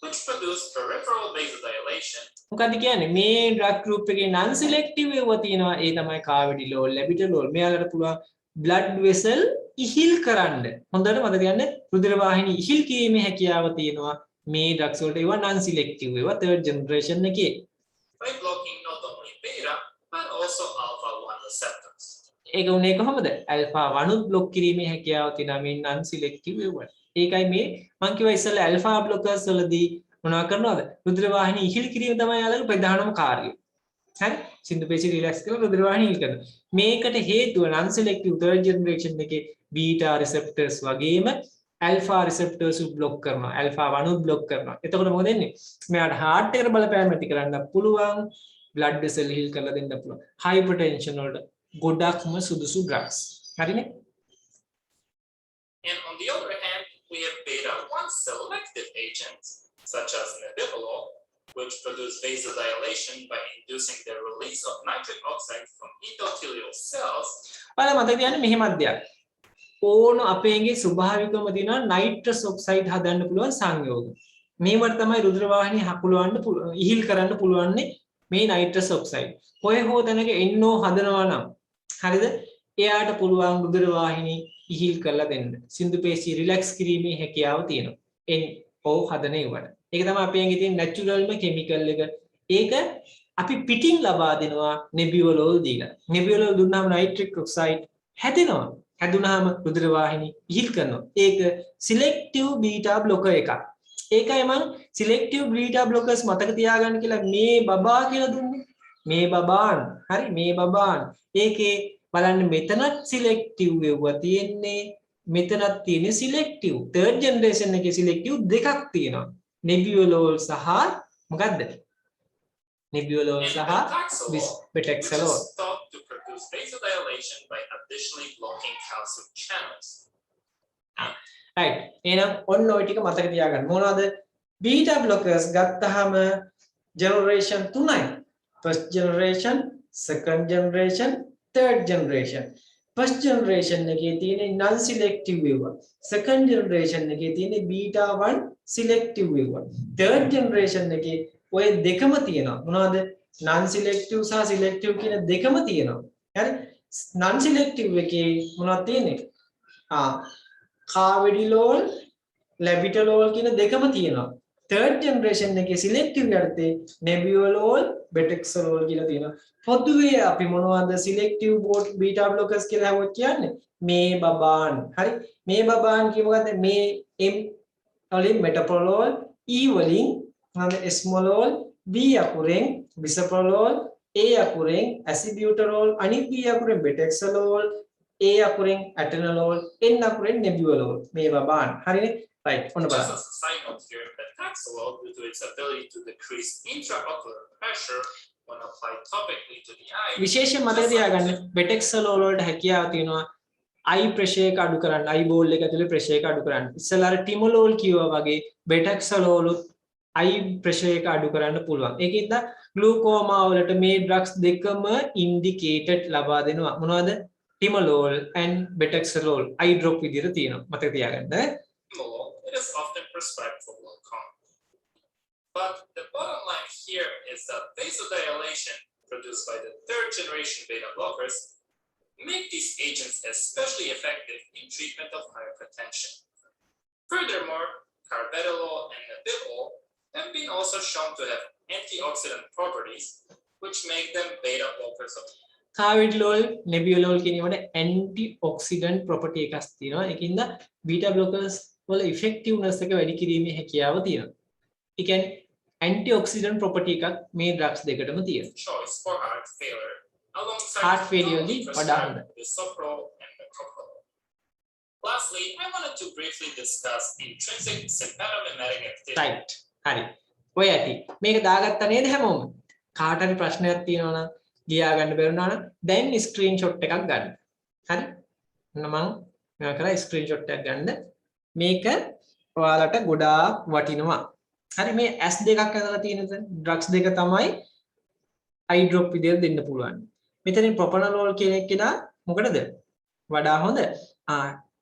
which produce peripheral vasodilation. මොකද කියන්නේ මේ drug group එකේ non selective ඒවා තියෙනවා. ඒ තමයි carvedilol, labetalol. මෙයාලට පුළුවන් blood vessel ඉහිල් කරන්න. හොඳට මතක තියාගන්න රුධිර වාහිනී ඉහිල් කිරීමේ හැකියාව තියෙනවා. මේ drugs වලට ඒවා non selective ඒවා third generation එකේ. By blocking not only beta but also alpha 1 receptors. ඒක උනේ කොහොමද? alpha 1 බ්ලොක් කිරීමේ හැකියාව තියෙනවා මේ non selective ඒවට. ඒකයි මේ මම කිව්වා ඉස්සෙල්ලා alpha blockers වලදී මොනවා කරනවද? රුධිර වාහිනී ඉහිල් කිරීම තමයි යාළුවෝ ප්‍රධානම කාර්යය. හරි? සින්දු පේශි රිලැක්ස් කරලා රුධිර වාහිනී ඉහිල් කරනවා. මේකට හේතුව non selective third generation එකේ beta receptors වගේම alpha receptors බ්ලොක් කරනවා. alpha 1 බ්ලොක් කරනවා. එතකොට මොකද වෙන්නේ? මෙයාට heart එකට බලපෑම ඇති කරන්න පුළුවන්. blood vessel ඉහිල් කරලා දෙන්න පුළුවන්. hypertension වලට ගොඩක්ම සුදුසු drugs. හරිනේ? And on the other hand, we have beta 1 selective agents such as nebivolol, which produce vasodilation by inducing the release of nitric oxide from endothelial cells. ඔයාලා මතක තියාගන්න මෙහෙමත් දෙයක්. ඕන අපේගේ ස්වභාවිකවම තියෙනවා nitrous oxide හදන්න පුළුවන් සංයෝග. මේවට තමයි රුධිර වාහිනිය හකුලවන්න ඉහිල් කරන්න පුළුවන්නේ මේ nitrous oxide. කොහේ හෝ තැනක NO හදනවා නම් හරිද? එයාට පුළුවන් රුධිර වාහිනිය ඉහිල් කරලා දෙන්න. සින්දු පේශි රිලැක්ස් කිරීමේ හැකියාව තියෙනවා. NO හදන ඒවට. ඒක තමයි අපේගේ තියෙන නැචරල්ම කිමිකල් එක. ඒක අපි පිටින් ලබා දෙනවා nebivolol දීලා. nebivolol දුන්නාම nitric oxide හැදෙනවා. හැදුනහම රුධිර වාහිනී ඉහිල් කරනවා. ඒක selective beta blocker එකක්. ඒකයි මම selective beta blockers මතක තියාගන්න කියලා මේ බබා කියලා දුන්නේ. මේ බබාන්. හරි මේ බබාන්. ඒකේ බලන්න මෙතනත් selective වෙවුවා තියෙන්නේ. මෙතනත් තියෙන්නේ selective. third generation එකේ selective දෙකක් තියෙනවා. nebivolol සහ මොකද්ද? nebivolol සහ betaxolol. Stop to produce vasodilation by additionally blocking calcium channels. right එහෙනම් ඔන්න ඔය ටික මතක තියාගන්න. මොනවද? beta blockers ගත්තාම generation 3යි. first generation, second generation, third generation. first generation එකේ තියෙන non selective වේවා. second generation එකේ තියෙන beta 1 selective වේවා. third generation එකේ ඔය දෙකම තියෙනවා. මොනවද? non selective සහ selective කියන දෙකම තියෙනවා. හරි? non selective එකේ මොනවද තියෙන්නේ? carvedilol, labetalol කියන දෙකම තියෙනවා. third generation එකේ selective යටතේ nebivolol, betaxolol කියලා තියෙනවා. පොදුවේ අපි මොනවද selective beta blockers කියලා හවුවත් කියන්නේ? මේ බබාන්. හරි? මේ බබාන් කියමුකද? මේ M වලින් metoprolol, E වලින් esmolol, B අකුරෙන් bisoprolol, A අකුරෙන් acibutolol, අනිත් B අකුරෙන් betaxolol, A අකුරෙන් atenolol, N අකුරෙන් nebivolol. මේ බබාන්. හරිනේ? right. ඔන්න Just බලන්න. as a side note here, betaxolol, due to its ability to decrease intraocular pressure when applied topically to the eye, විශේෂයෙන් මතක තියාගන්න betaxolol වලට හැකියාව තියෙනවා eye pressure එක අඩු කරන්න, eye ball එක ඇතුලේ pressure එක අඩු කරන්න. ඉස්සෙල්ලා timolol කිව්වා වගේ betaxolol eye pressure එක අඩු කරන්න පුළුවන්. ඒකින්ද glaucoma වලට මේ drugs දෙකම indicated ලබා දෙනවා. මොනවද? timolol and betaxolol eye drop විදිහට තියෙනවා. මතක තියාගන්න. timolol, it is often prescribed for glaucoma. But the bottom line here is that vasodilation produced by the third generation beta blockers make these agents especially effective in treatment of hypertension. Furthermore, carvedilol and nebivolol have been also shown to have antioxidant properties, which make them beta blockers of carvedilol, nebivolol කියනවට antioxidant property එකක් තියෙනවා. ඒකින්ද beta blockers වල effectiveness එක වැඩි කිරීමේ හැකියාව තියෙනවා. ඒ කියන්නේ antioxidant property එකක් මේ drugs දෙකටම තියෙනවා. choice for heart failure, alongside Heart failure commonly දී වඩා prescribed හොඳයි. bisoprolol and metoprolol. Lastly, I wanted to briefly discuss intrinsic sympatomimetic activity. right. හරි. ඔය ඇති. මේක දාගත්තා නේද හැමෝම? කාට හරි ප්‍රශ්නයක් තියෙනවා නම් ලියා ගන්න බැරුණා නම් දැන් ස්ක්‍රීන්ෂොට් එකක් ගන්න. හරි? මම මේවා කරලා ස්ක්‍රීන්ෂොට් එකක් ගන්න. මේක ඔයාලට ගොඩාක් වටිනවා. හරි මේ S දෙකක් ඇඳලා තියෙන ඩ්‍රග්ස් දෙක තමයි eye drop විදියට දෙන්න පුළුවන්. මෙතනින් propranolol කියන එක නා මොකටද? වඩා හොඳ.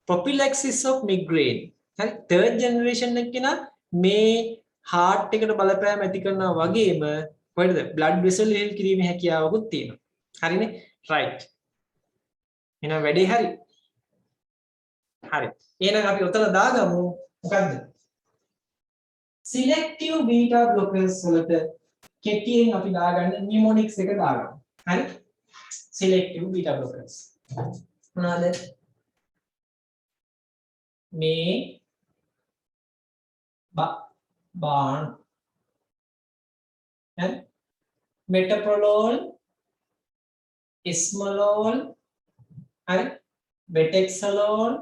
prophylaxis of migraine. හරි third generation එක නා මේ heart එකට බලපෑම ඇති කරනවා වගේම කොහෙද? blood vessel heal කිරීමේ හැකියාවකුත් තියෙනවා. හරිනේ? right. එහෙනම් වැඩේ හරි. හරි. එහෙනම් අපි උතන දාගමු මොකද්ද? selective beta blockers වලට කෙටියෙන් අපි දාගන්න mnemonics එක දාගමු. හරි? selective beta blockers. මොනවාද? මේ බාන් හරි? metoprolol, esmolol, හරි? betexolol,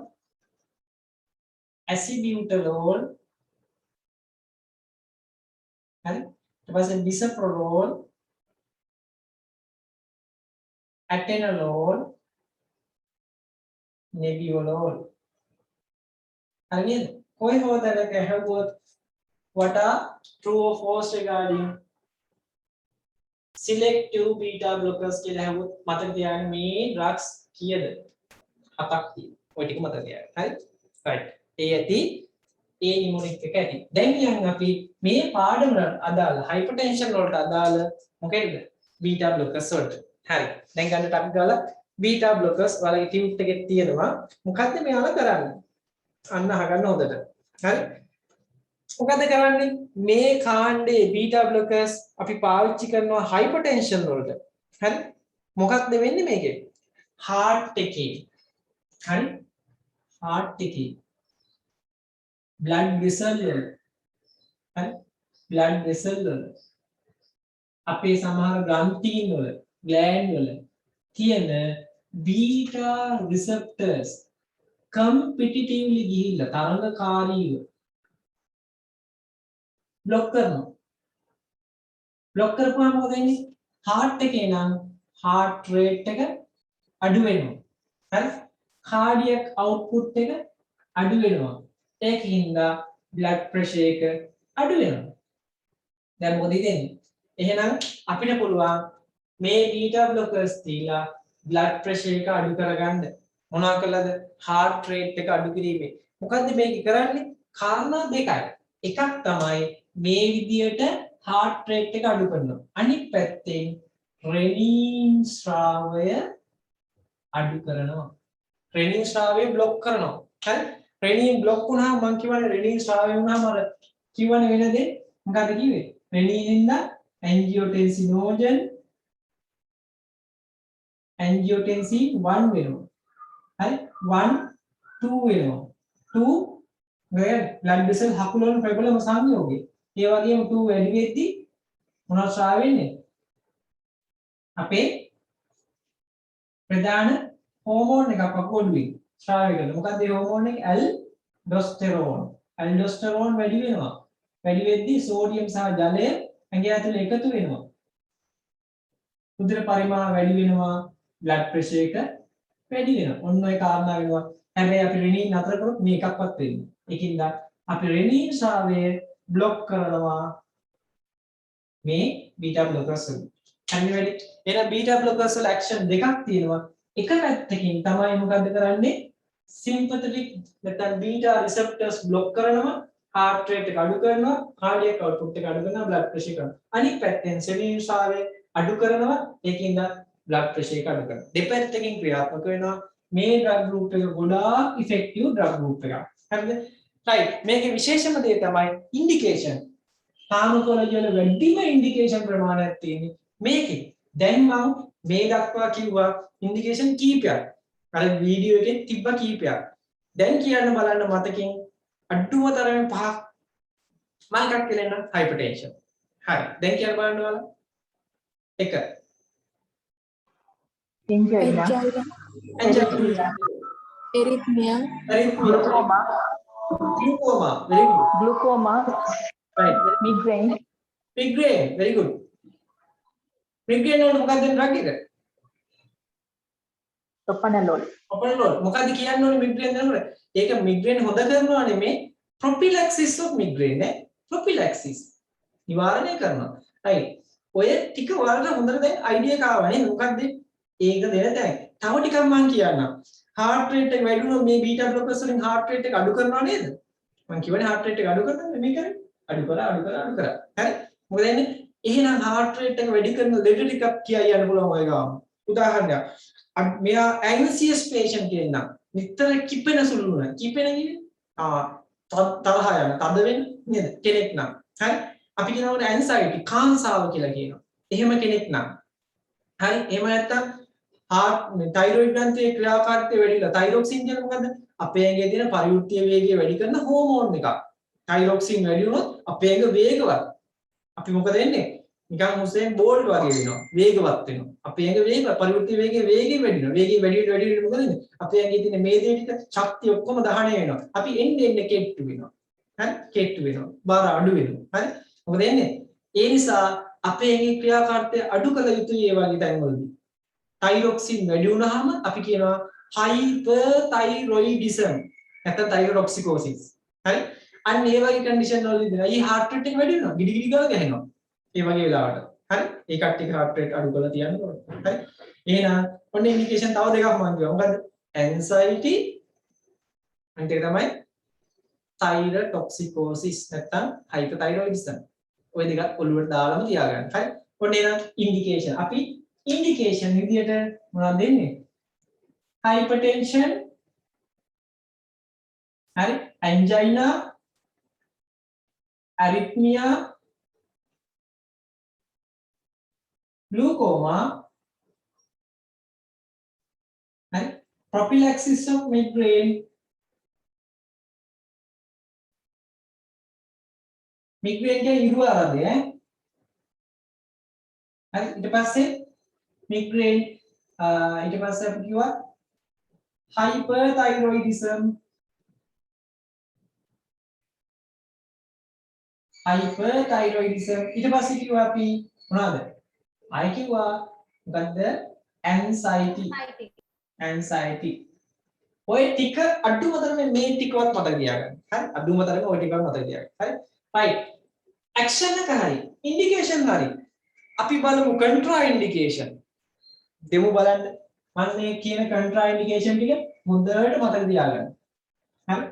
acebutolol, හරි? ඊට පස්සේ bisoprolol, atenolol, nebivolol. හරි නේද? කොයි හොදනක හැවුවොත් what are true or false regarding selective beta blockers කියලා හැවුවොත් මතක තියාගන්න මේ drugs කීයද? 7ක් තියෙනවා. ඔය ටික මතක තියාගන්න. හරි? right. ඒ ඇති ඒ mnemonic එක ඇති. දැන් යන් අපි මේ පාඩමට අදාළ hypertension වලට අදාළ මොකේද? beta blockers වලට. හරි. දැන් ගන්න අපි ගාලා beta blockers වලගේ tube එකේ තියෙනවා. මොකද්ද මෙයාලා කරන්නේ? අන්න අහගන්න හොඳට. හරි? මොකද කරන්නේ? මේ කාණ්ඩේ beta blockers අපි පාවිච්චි කරනවා hypertension වලට. හරි? මොකක්ද වෙන්නේ මේකේ? heart එකේ. හරි? heart එකේ blood vessel වල. හරි? blood vessel වල. අපේ සමහර ග්‍රන්ථීන් වල, gland වල තියෙන beta receptors competitively ගිහිල්ලා තරඟකාරීව block කරනවා. block කරපුවාම මොකද වෙන්නේ? heart එකේ නම් heart rate එක අඩු වෙනවා. හරි? cardiac output එක අඩු වෙනවා. ඒකින්ද blood pressure එක අඩු වෙනවා. දැන් මොකද වෙන්නේ? එහෙනම් අපිට පුළුවන් මේ beta blockers දීලා blood pressure එක අඩු කරගන්න. මොනවා කළාද? heart rate එක අඩු කිරීමේ. මොකද්ද මේක කරන්නේ? කාරණා දෙකයි. එකක් තමයි මේ විදියට heart rate එක අඩු කරනවා. අනිත් පැත්තෙන් renin ශ්‍රාවය අඩු කරනවා. renin ශ්‍රාවය block කරනවා. හරි? renin block වුණාම මම කියවනේ renin ශ්‍රාවය වුණාම අර කියවනේ වෙන දේ මොකද්ද කිව්වේ? renin ඉඳ angiotensinogen angiotensin 1 වෙනවා. හරි 1 2 වෙනවා 2 ගෑ blood vessel හකුල වල ප්‍රබලම සංයෝගය. ඒ වගේම 2 වැඩි වෙද්දී මොනවද ශ්‍රාව වෙන්නේ? අපේ ප්‍රධාන හෝමෝන් එකක් අපොඩුවේ ශ්‍රාවය කරනවා. මොකක්ද ඒ හෝමෝන් එක? ඇල්ඩෝස්ටෙරෝන්. ඇල්ඩෝස්ටෙරෝන් වැඩි වෙනවා. වැඩි වෙද්දී සෝඩියම් සහ ජලය ඇඟේ ඇතුලේ එකතු වෙනවා. රුධිර පරිමාණ වැඩි වෙනවා. blood pressure එක වැඩි වෙනවා. ඔන්න ඔය කාරණා වෙනවා. හැබැයි අපි renin නතර කරොත් මේකක්වත් වෙන්නේ. ඒකින්ද අපි renin ශ්‍රාවය block කරනවා මේ beta blockers වලින්. හරි වැඩි. එහෙනම් beta blockers වල action දෙකක් තියෙනවා. එක පැත්තකින් තමයි මොකද්ද කරන්නේ? sympathetic නැත්නම් beta receptors block කරනවා, heart rate එක අඩු කරනවා, cardiac output එක අඩු කරනවා, blood pressure එක. අනිත් පැත්තෙන් renin ශ්‍රාවය අඩු කරනවා. ඒකින්ද blood pressure එක අඩු කරනවා. දෙපැත්තකින් ක්‍රියාත්මක වෙනවා. මේ drug group එක ගොඩාක් effective drug group එකක්. හරිද? right. මේකේ විශේෂම දේ තමයි indication. pharmacology වල වැඩිම indication ප්‍රමාණයක් තියෙන්නේ මේකේ. දැන් මම මේ දක්වා කිව්වා indication කීපයක්. අර වීඩියෝ එකේ තිබ්බ කීපයක්. දැන් කියන්න බලන්න මතකින් අඩුම තරමේ 5ක් මම එකක් කියන්න hypertension. හරි. දැන් කියන්න බලන්න ඔයාලා. 1 angina, Arrhythmia, glaucoma, Glaucoma, very good. glaucoma, Right. migraine, Migraine, very good. Migraine වල මොකක්ද drug එක? propranolol, propranolol. මොකක්ද කියන්න ඕනේ migraine දෙනකොට? ඒක migraine හොද කරනවා නෙමෙයි prophylaxis of migraine නේ. prophylaxis නිවාරණය කරනවා right ඔය ටික වලට හොඳට දැන් අයිඩියා එක ආවනේ මොකක්ද ඒක දෙන තැන් තව ටිකක් මම කියන්නම් heart rate එක වැඩි වුණොත් මේ beta blockers වලින් heart rate එක අඩු කරනවා නේද මම කියවනේ heart rate එක අඩු කරනවා මේ කරන්නේ අඩු කරා හරි මොකද එන්නේ එහෙනම් heart rate එක වැඩි කරන ලෙඩ ටිකක් කියන්න පුළුවන් ඔය ගාම උදාහරණයක් මෙයා anxious patient කෙනෙක් නම් නිතර කිපෙන සුළු නේ කිපෙන කියන්නේ තරහ යන තද වෙන නේද කෙනෙක් නම් හරි අපි කියනවා anxiety කාංසාව කියලා කියනවා එහෙම කෙනෙක් නම් හරි එහෙම නැත්තම් heart thyroid ග්‍රන්ථියේ ක්‍රියාකාරීත්වය වැඩිලා thyroxine කියන්නේ මොකද්ද අපේ ඇඟේ තියෙන පරිවෘත්තීය වේගය වැඩි කරන හෝමෝන් එකක් thyroxine වැඩි වුණොත් අපේ ඇඟ වේගවත් අපි මොකද වෙන්නේ නිකන් උසෙන් බෝල්ට් වගේ වෙනවා වේගවත් වෙනවා අපේ ඇඟ වේගවත් පරිවෘත්තීය වේගය වැඩි වෙනවා වැඩි මොකද වෙන්නේ අපේ ඇඟේ තියෙන මේදේ ටික ශක්තිය ඔක්කොම දහණය වෙනවා අපි එන්නේ කෙට්ටු වෙනවා හරි කෙට්ටු වෙනවා බාර අඩු වෙනවා හරි මොකද එන්නේ ඒ නිසා අපේ ඇඟේ ක්‍රියාකාරීත්වය අඩු කළ යුතුයි ඒ වගේ තැන්වලදී thyroxine වැඩි වුණාම අපි කියනවා hyperthyroidism නැත්නම් thyrotoxicosis හරි අන්න ඒ වගේ කන්ඩිෂන් වලදී දෙනවා ඊ heart rate එක වැඩි වෙනවා ගිඩි ගිඩි ගාලා ගහනවා ඒ වගේ වෙලාවට හරි ඒ කට්ටියක heart rate අඩු කරලා තියන්න ඕනේ හරි එහෙනම් ඔන්න ඉන්ඩිකේෂන් තව දෙකක් මම කියවා මොකද්ද anxiety අනිත් එක තමයි thyrotoxicosis නැත්නම් hyperthyroidism ඔය දෙකත් ඔළුවට දාලාම තියාගන්න හරි ඔන්න එහෙනම් ඉන්ඩිකේෂන් අපි ඉන්ඩිකේෂන් විදියට මොනවද දෙන්නේ hypertension හරි angina arrhythmia glaucoma hari prophylaxis of migraine කියන්නේ ඉරු ආරම්භය හරි ඊට පස්සේ migraine ඊට පස්සේ අපි කිව්වා hyperthyroidism ඊට පස්සේ කිව්වා අපි මොනවද ආයි කිව්වා මොකද්ද anxiety ඔය ටික අඩුම තරමේ මේ ටිකවත් මතක තියාගන්න හරි අඩුම තරමේ ඔය ටිකවත් මතක තියාගන්න හරි right action එක හරි indication හරි අපි බලමු contra indication දෙමු බලන්න මම මේ කියන contra indication ටික හොඳට මතක තියාගන්න හරි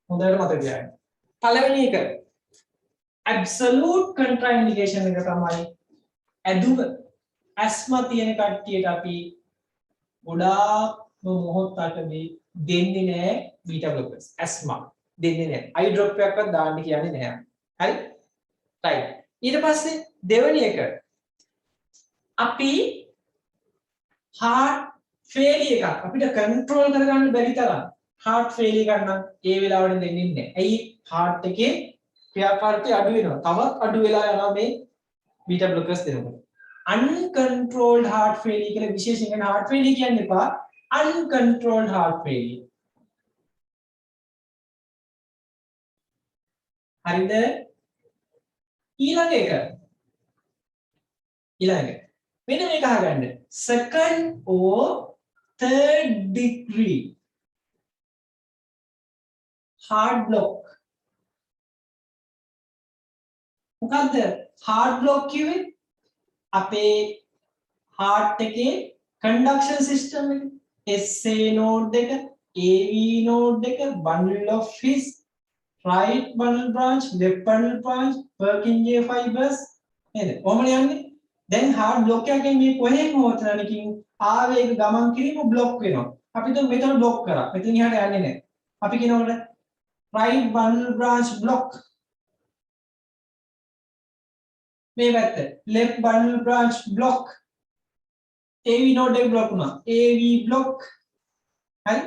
හොඳට මතක තියාගන්න පළවෙනි එක absolute contra indication එක තමයි ඇදුම asthma තියෙන කට්ටියට අපි ගොඩාක් මොහොතකදී දෙන්නේ නැහැ beta blockers asthma දෙන්නේ නැහැ eye drop එකක්වත් දාන්න කියන්නේ නැහැ හරි right ඊට පස්සේ දෙවෙනි එක අපි heart failure එකක් අපිට control කරගන්න බැරි තරම් heart failure එකක් නම් ඒ වෙලාවට දෙන්නේ නැහැ ඇයි heart එකේ ක්‍රියාකාරීත්වය අඩු වෙනවා තවත් අඩු වෙලා යනවා මේ beta blockers දෙනකොට uncontrolled heart failure කියලා විශේෂයෙන් heart failure කියන්න එපා uncontrolled heart failure හරිද ඊළඟ එක මෙන්න මේක අහගන්න second or third degree heart block මොකද්ද heart block කිව්වේ අපේ heart එකේ conduction system එක SA node එක AV node එක bundle of His right bundle branch left bundle branch Purkinje fibers නේද කොහොමද යන්නේ දැන් heart block එකකින් මේ කොහෙන් හෝ තැනකින් ආවේග ගමන් කිරීම block වෙනවා අපි તો මෙතන block කරා මෙතන ඉහට යන්නේ නැහැ අපි කියනකොට right bundle branch block මේ පැත්ත left bundle branch block AV node එක block වුණා AV block හරි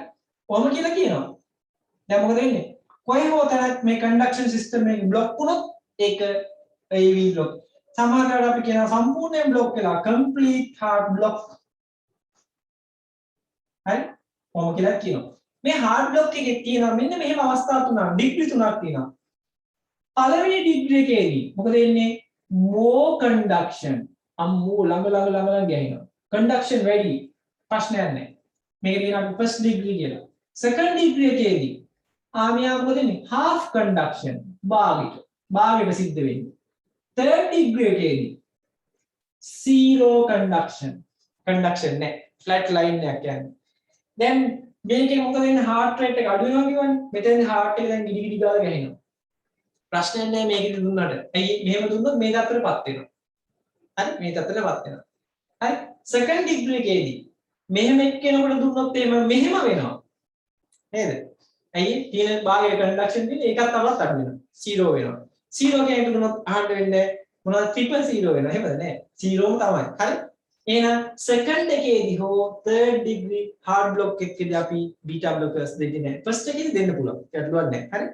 කොහොම කියලා කියනවා දැන් මොකද වෙන්නේ කොහේ හෝ තැනක් මේ conduction system එක block වුණොත් ඒක AV block සමහරවිට අපි කියනවා සම්පූර්ණයෙන් block වෙලා complete heart block හරි කොහොම කියලා කියනවා මේ heart block එකේ තියෙනවා මෙන්න මෙහෙම අවස්ථා තුනක් degree තුනක් තියෙනවා පළවෙනි degree එකේදී මොකද වෙන්නේ more conduction අම්මෝ ළඟ ගහිනවා conduction වැඩි ප්‍රශ්නයක් නැහැ මේක කියනවා first degree කියලා second degree එකේදී ආමියා මොකද වෙන්නේ half conduction භාගික භාගයට සිද්ධ වෙන්නේ. third degree එකේදී zero conduction නැහැ. flat line එකක් යන්නේ. දැන් මේකේ මොකද වෙන්නේ heart rate එක අඩු වෙනවා කියවනේ. මෙතෙන් heart එක දැන් ගිඩි ගිඩි ගාලා ගහිනවා. ප්‍රශ්නයක් නැහැ මේකෙදි දුන්නාට. ඇයි මෙහෙම දුන්නොත් මේ තත්ත්වෙටපත් වෙනවා. හරි මේ තත්ත්වෙටපත් වෙනවා. හරි second degree එකේදී මෙහෙම එක්කෙනෙකුට දුන්නොත් එහෙම මෙහෙම වෙනවා. නේද? ඇයි තියෙන භාගයේ conduction තියෙන ඒකත් තවත් අඩු වෙනවා. 0 වෙනවා. 0 කෙනෙකුට දුන්නොත් අහන්න වෙන්නේ මොනවද triple 0 වෙනවා. එහෙමද නෑ? 0ම තමයි. හරි? එහෙනම් second එකේදී හෝ third degree hard block එකේදී අපි beta blockers දෙන්නේ නැහැ. first එකේදී දෙන්න පුළුවන්. ගැටලුවක් නැහැ. හරි?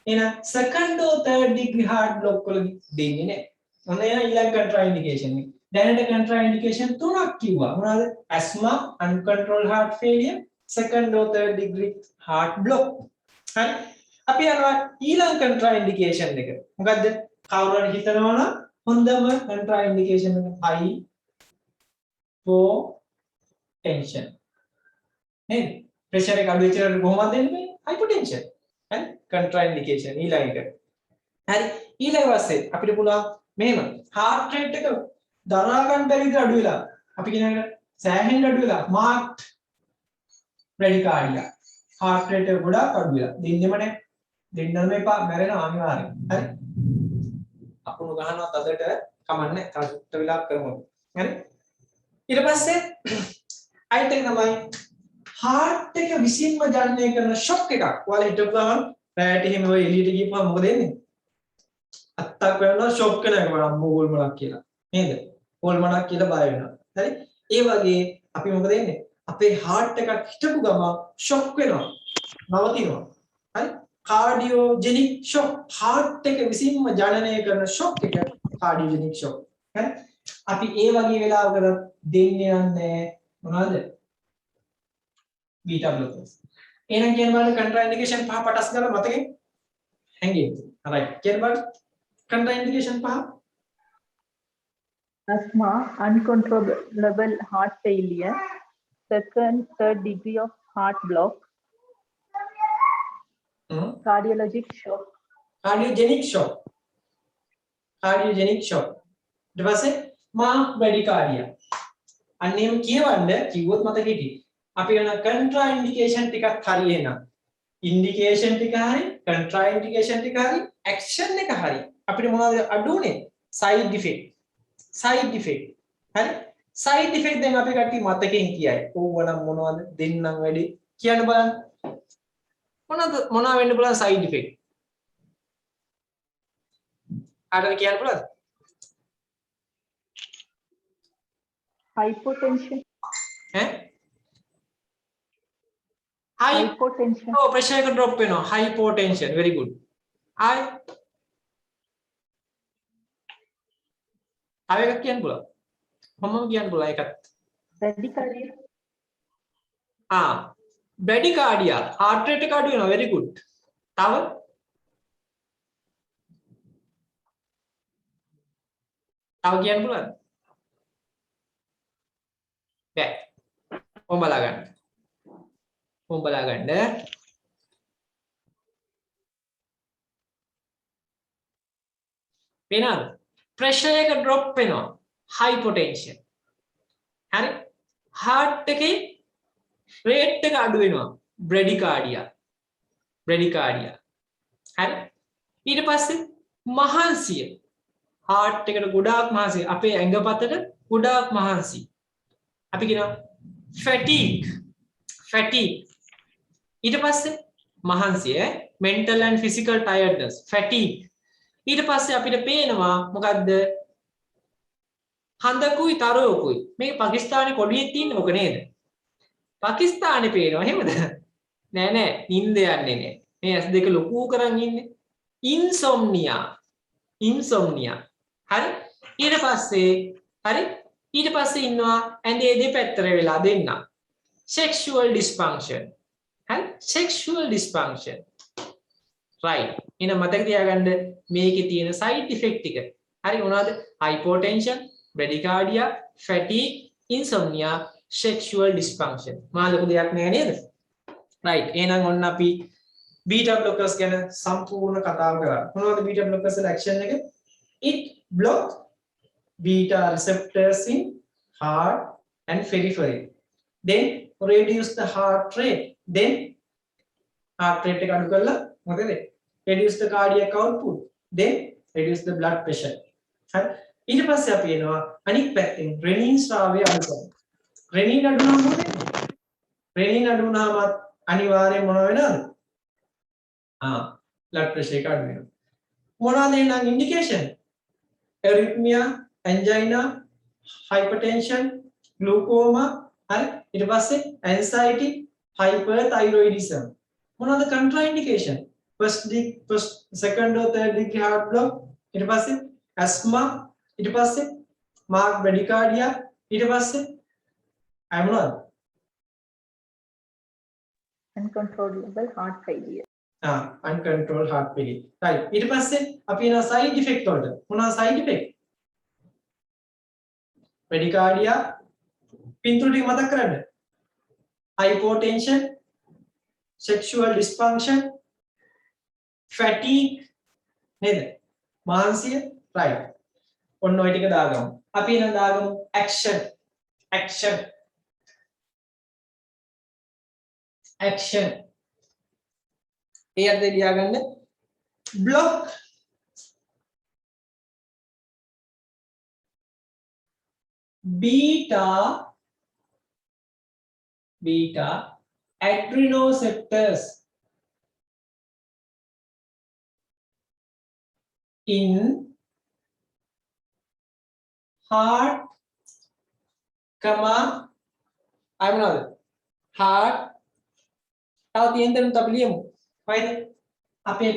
එහෙනම් second or third degree hard block වල දෙන්නේ නැහැ. මොන ඊළඟ contraindication එක. දැනට contraindication තුනක් කිව්වා. මොනවාද? asthma, uncontrolled heart failure, second or third degree heart block. හරි? අපි යනවා ඊළඟ contraindication එක. මොකද්ද? කවුරු හරි හිතනවා නම් හොඳම contraindication එක hypotension. නේද? ප්‍රෙෂර් එක අඩු වෙච්ච කොහොමද දෙන්නේ? hypotension. හරි? contraindication ඊළඟ එක. හරි? ඊළඟ වශයෙන් අපිට පුළුවන් මෙහෙම heart rate එක දරා ගන්න බැරි විදිහට අඩු වෙලා අපි කියන එක සෑහෙන්න අඩු වෙලා marked bradycardia heart rate එක ගොඩාක් අඩු වෙලා දෙන්නෙම නැහැ. දෙන්නම එපා මැරෙනවා අනිවාර්යෙන්. හරි? අපුණු ගහනවත් අදට කමන්නේ. තව චුට්ට වෙලාවක් කරමු. හරි? ඊට පස්සේ අයිත් එක තමයි heart එක විසින්ම ජනනය කරන shock එකක්. ඔයාලා හිතපු ගමන් රැට එහෙම ඔය එළියට ගිහපුවම මොකද වෙන්නේ? අත්තක් වෙනවා shock වෙනවා අම්මෝ හොල්මනක් කියලා. නේද? හොල්මනක් කියලා බය වෙනවා. හරි? ඒ වගේ අපි මොකද වෙන්නේ? අපේ heart එකක් හිටපු ගමන් shock වෙනවා. නවතිනවා. හරි? cardiogenic shock heart එක විසින්ම ජනනය කරන shock එක cardiogenic shock. හරි? අපි ඒ වගේ වෙලාවකට දෙන්නේ නැහැ මොනවද? beta blockers. එහෙනම් කියන බලන්න contraindication පහ පටස් ගාලා මතකෙන් හැංගෙන්න. හරි. කියන බලන්න contraindication පහ asthma, uncontrollable heart failure, second, third degree of heart block, cardiologic shock, cardiogenic shock. cardiogenic shock. ඊට පස්සේ marked bradycardia. අන්නේම කියවන්න කිව්වොත් මතක හිටියේ. අපි යන contraindication ටිකක් හරියේනම් indication ටික හරි contraindication ටික හරි action එක හරි අපිට මොනවද අඩුනේ side effect හරි side effect දැන් අපි කට්ටිය මතකෙන් කියයි ඕවනම් මොනවද දෙන්නම් වැඩි කියන්න බලන්න මොනවා වෙන්න පුළුවන් side effect ආරද කියන්න පුළුවන් hypotension, hypotension. Oh, pressure එක drop වෙනවා. hypotension. Very good. තව එකක් කියන්න පුළුවන්. මොනවද කියන්න පුළුවන් එකක්? bradycardia, bradycardia. heart rate එක අඩු වෙනවා. Very good. තව කියන්න පුළුවන්. බෑ. කොහොම බලා ගන්න. වෙනද ප්‍රෙෂර් එක ඩ්‍රොප් වෙනවා hypotension හරි heart එකේ rate එක අඩු වෙනවා bradycardia හරි ඊට පස්සේ මහන්සිය heart එකට ගොඩාක් මහන්සිය අපේ ඇඟපතට ගොඩාක් මහන්සි අපි කියනවා fatigue ඊට පස්සේ මහන්සිය mental and physical tiredness fatigue ඊට පස්සේ අපිට පේනවා මොකද්ද හඳකුයි තරයකුයි මේක පාකිස්තානයේ කොඩියේ තියෙන මොක නේද පාකිස්තානේ පේනවා එහෙමද නෑ නිින්ද යන්නේ නෑ මේ S2 ලොකු කරන් ඉන්නේ insomnia හරි ඊට පස්සේ ඉන්නවා ඇඳේ දෙපැත්තට වෙලා දෙන්න sexual dysfunction right එහෙනම් මතක තියාගන්න මේකේ තියෙන side effect ටික හරි මොනවද hypotension bradycardia fatigue insomnia sexual dysfunction මා ලොකු දෙයක් නෑ නේද right එහෙනම් ඔන්න අපි beta blockers ගැන සම්පූර්ණ කතාව කරා. මොනවද beta blockers වල action එක? It block beta receptors in heart and periphery. Then reduce the heart rate. Then heart rate එක අඩු කරලා මොකද වෙන්නේ? Reduce the cardiac output. Then reduce the blood pressure. හරි. ඊට පස්සේ අපි එනවා අනිත් පැත්තෙන් renin ස්‍රාවය අඩු කරනවා. renin අඩු වුණාම මොකද වෙන්නේ? renin අඩු වුණාම අනිවාර්යයෙන් මොනව වෙනවද? blood pressure එක අඩු වෙනවා. මොනවද එහෙනම් indication? arrhythmia, angina, hypertension, glaucoma, හරි. ඊට පස්සේ anxiety, hyperthyroidism. මොනවද contraindication? first second or third degree heart block, ඊට පස්සේ asthma, ඊට පස්සේ marked bradycardia, ඊට පස්සේ මොනවද? uncontrollable heart failure. uncontrolled heart failure. right. ඊට පස්සේ අපි එනවා side effect වලට. මොනවද side effect? bradycardia, පින්තූර ටික මතක් කරගන්න. hypotension, sexual dysfunction, fatigue, නේද? මානසික, right. ඔන්න ඔය ටික දාගමු. අපි එන දාගමු action. ඒ අර්ථය ලියාගන්න. block beta adrenoceptors in heart, I'm not heart. තව තියෙන දේ අපි ලියමු. හරිද? අපේ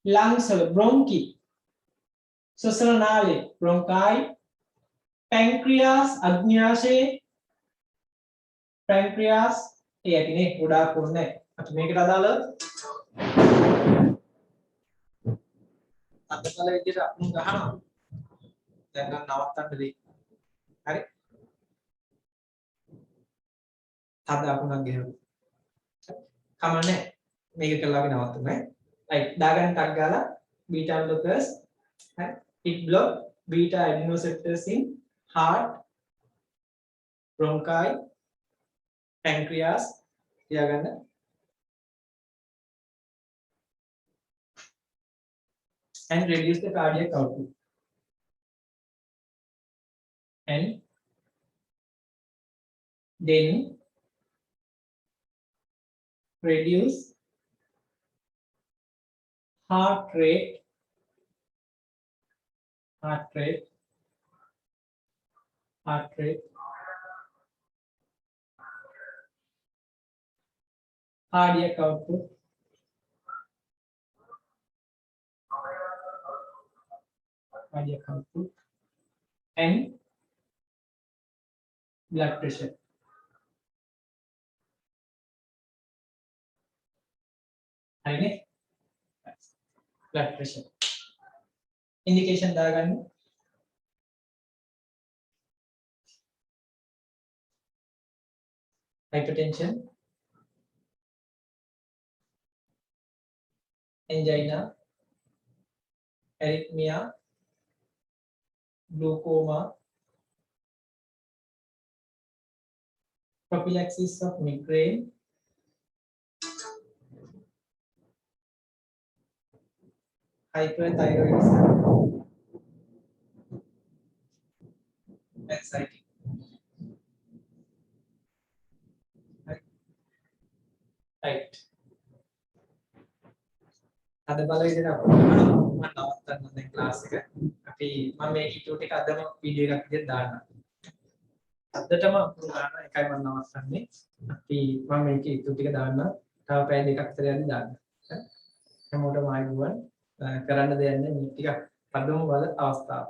lungs වල bronchi, ශ්වසන නාලය bronchi, pancreas අග්න්‍යාශය, pancreas ඒ ඇතිනේ ගොඩාක් පොන්නේ. අපි මේකට අදාළ අදකල විදිහට අකුණු ගහනවා. දැන් නම් නවත්තන්න දෙයි. හරි? අද අකුණක් ගහනවා. කමන්නේ මේක කළා අපි නවත්තුනේ. right. දාගන්න ටක් ගාලා beta blockers, right? It block beta adrenoceptors in heart, bronchi, pancreas, තියාගන්න. and reduce the cardiac output. And then reduce heart rate, cardiac output, and blood pressure. හරිනේ? blood pressure. indication දාගන්න. hypertension, angina, arrhythmia, glaucoma, prophylaxis of migraine, hyperthyroidism, anxiety. right. අද බලවිදිහට අපිට මම නවත්තන්න දැන් class එක. අපි මම මේ ඊටු ටික අදම වීඩියෝ එකක් විදිහට දාන්නම්. අදටම අපුරු ගන්න එකයි මම නවත්තන්නේ. අපි මම මේක ඊටු ටික දාන්න. තව පැය දෙකක් විතර යද්දි දාන්න. හැමෝටම ආයුබෝවන්. කරන්න දෙයක් නැහැ. මේ ටික අදම වල අවස්ථාව.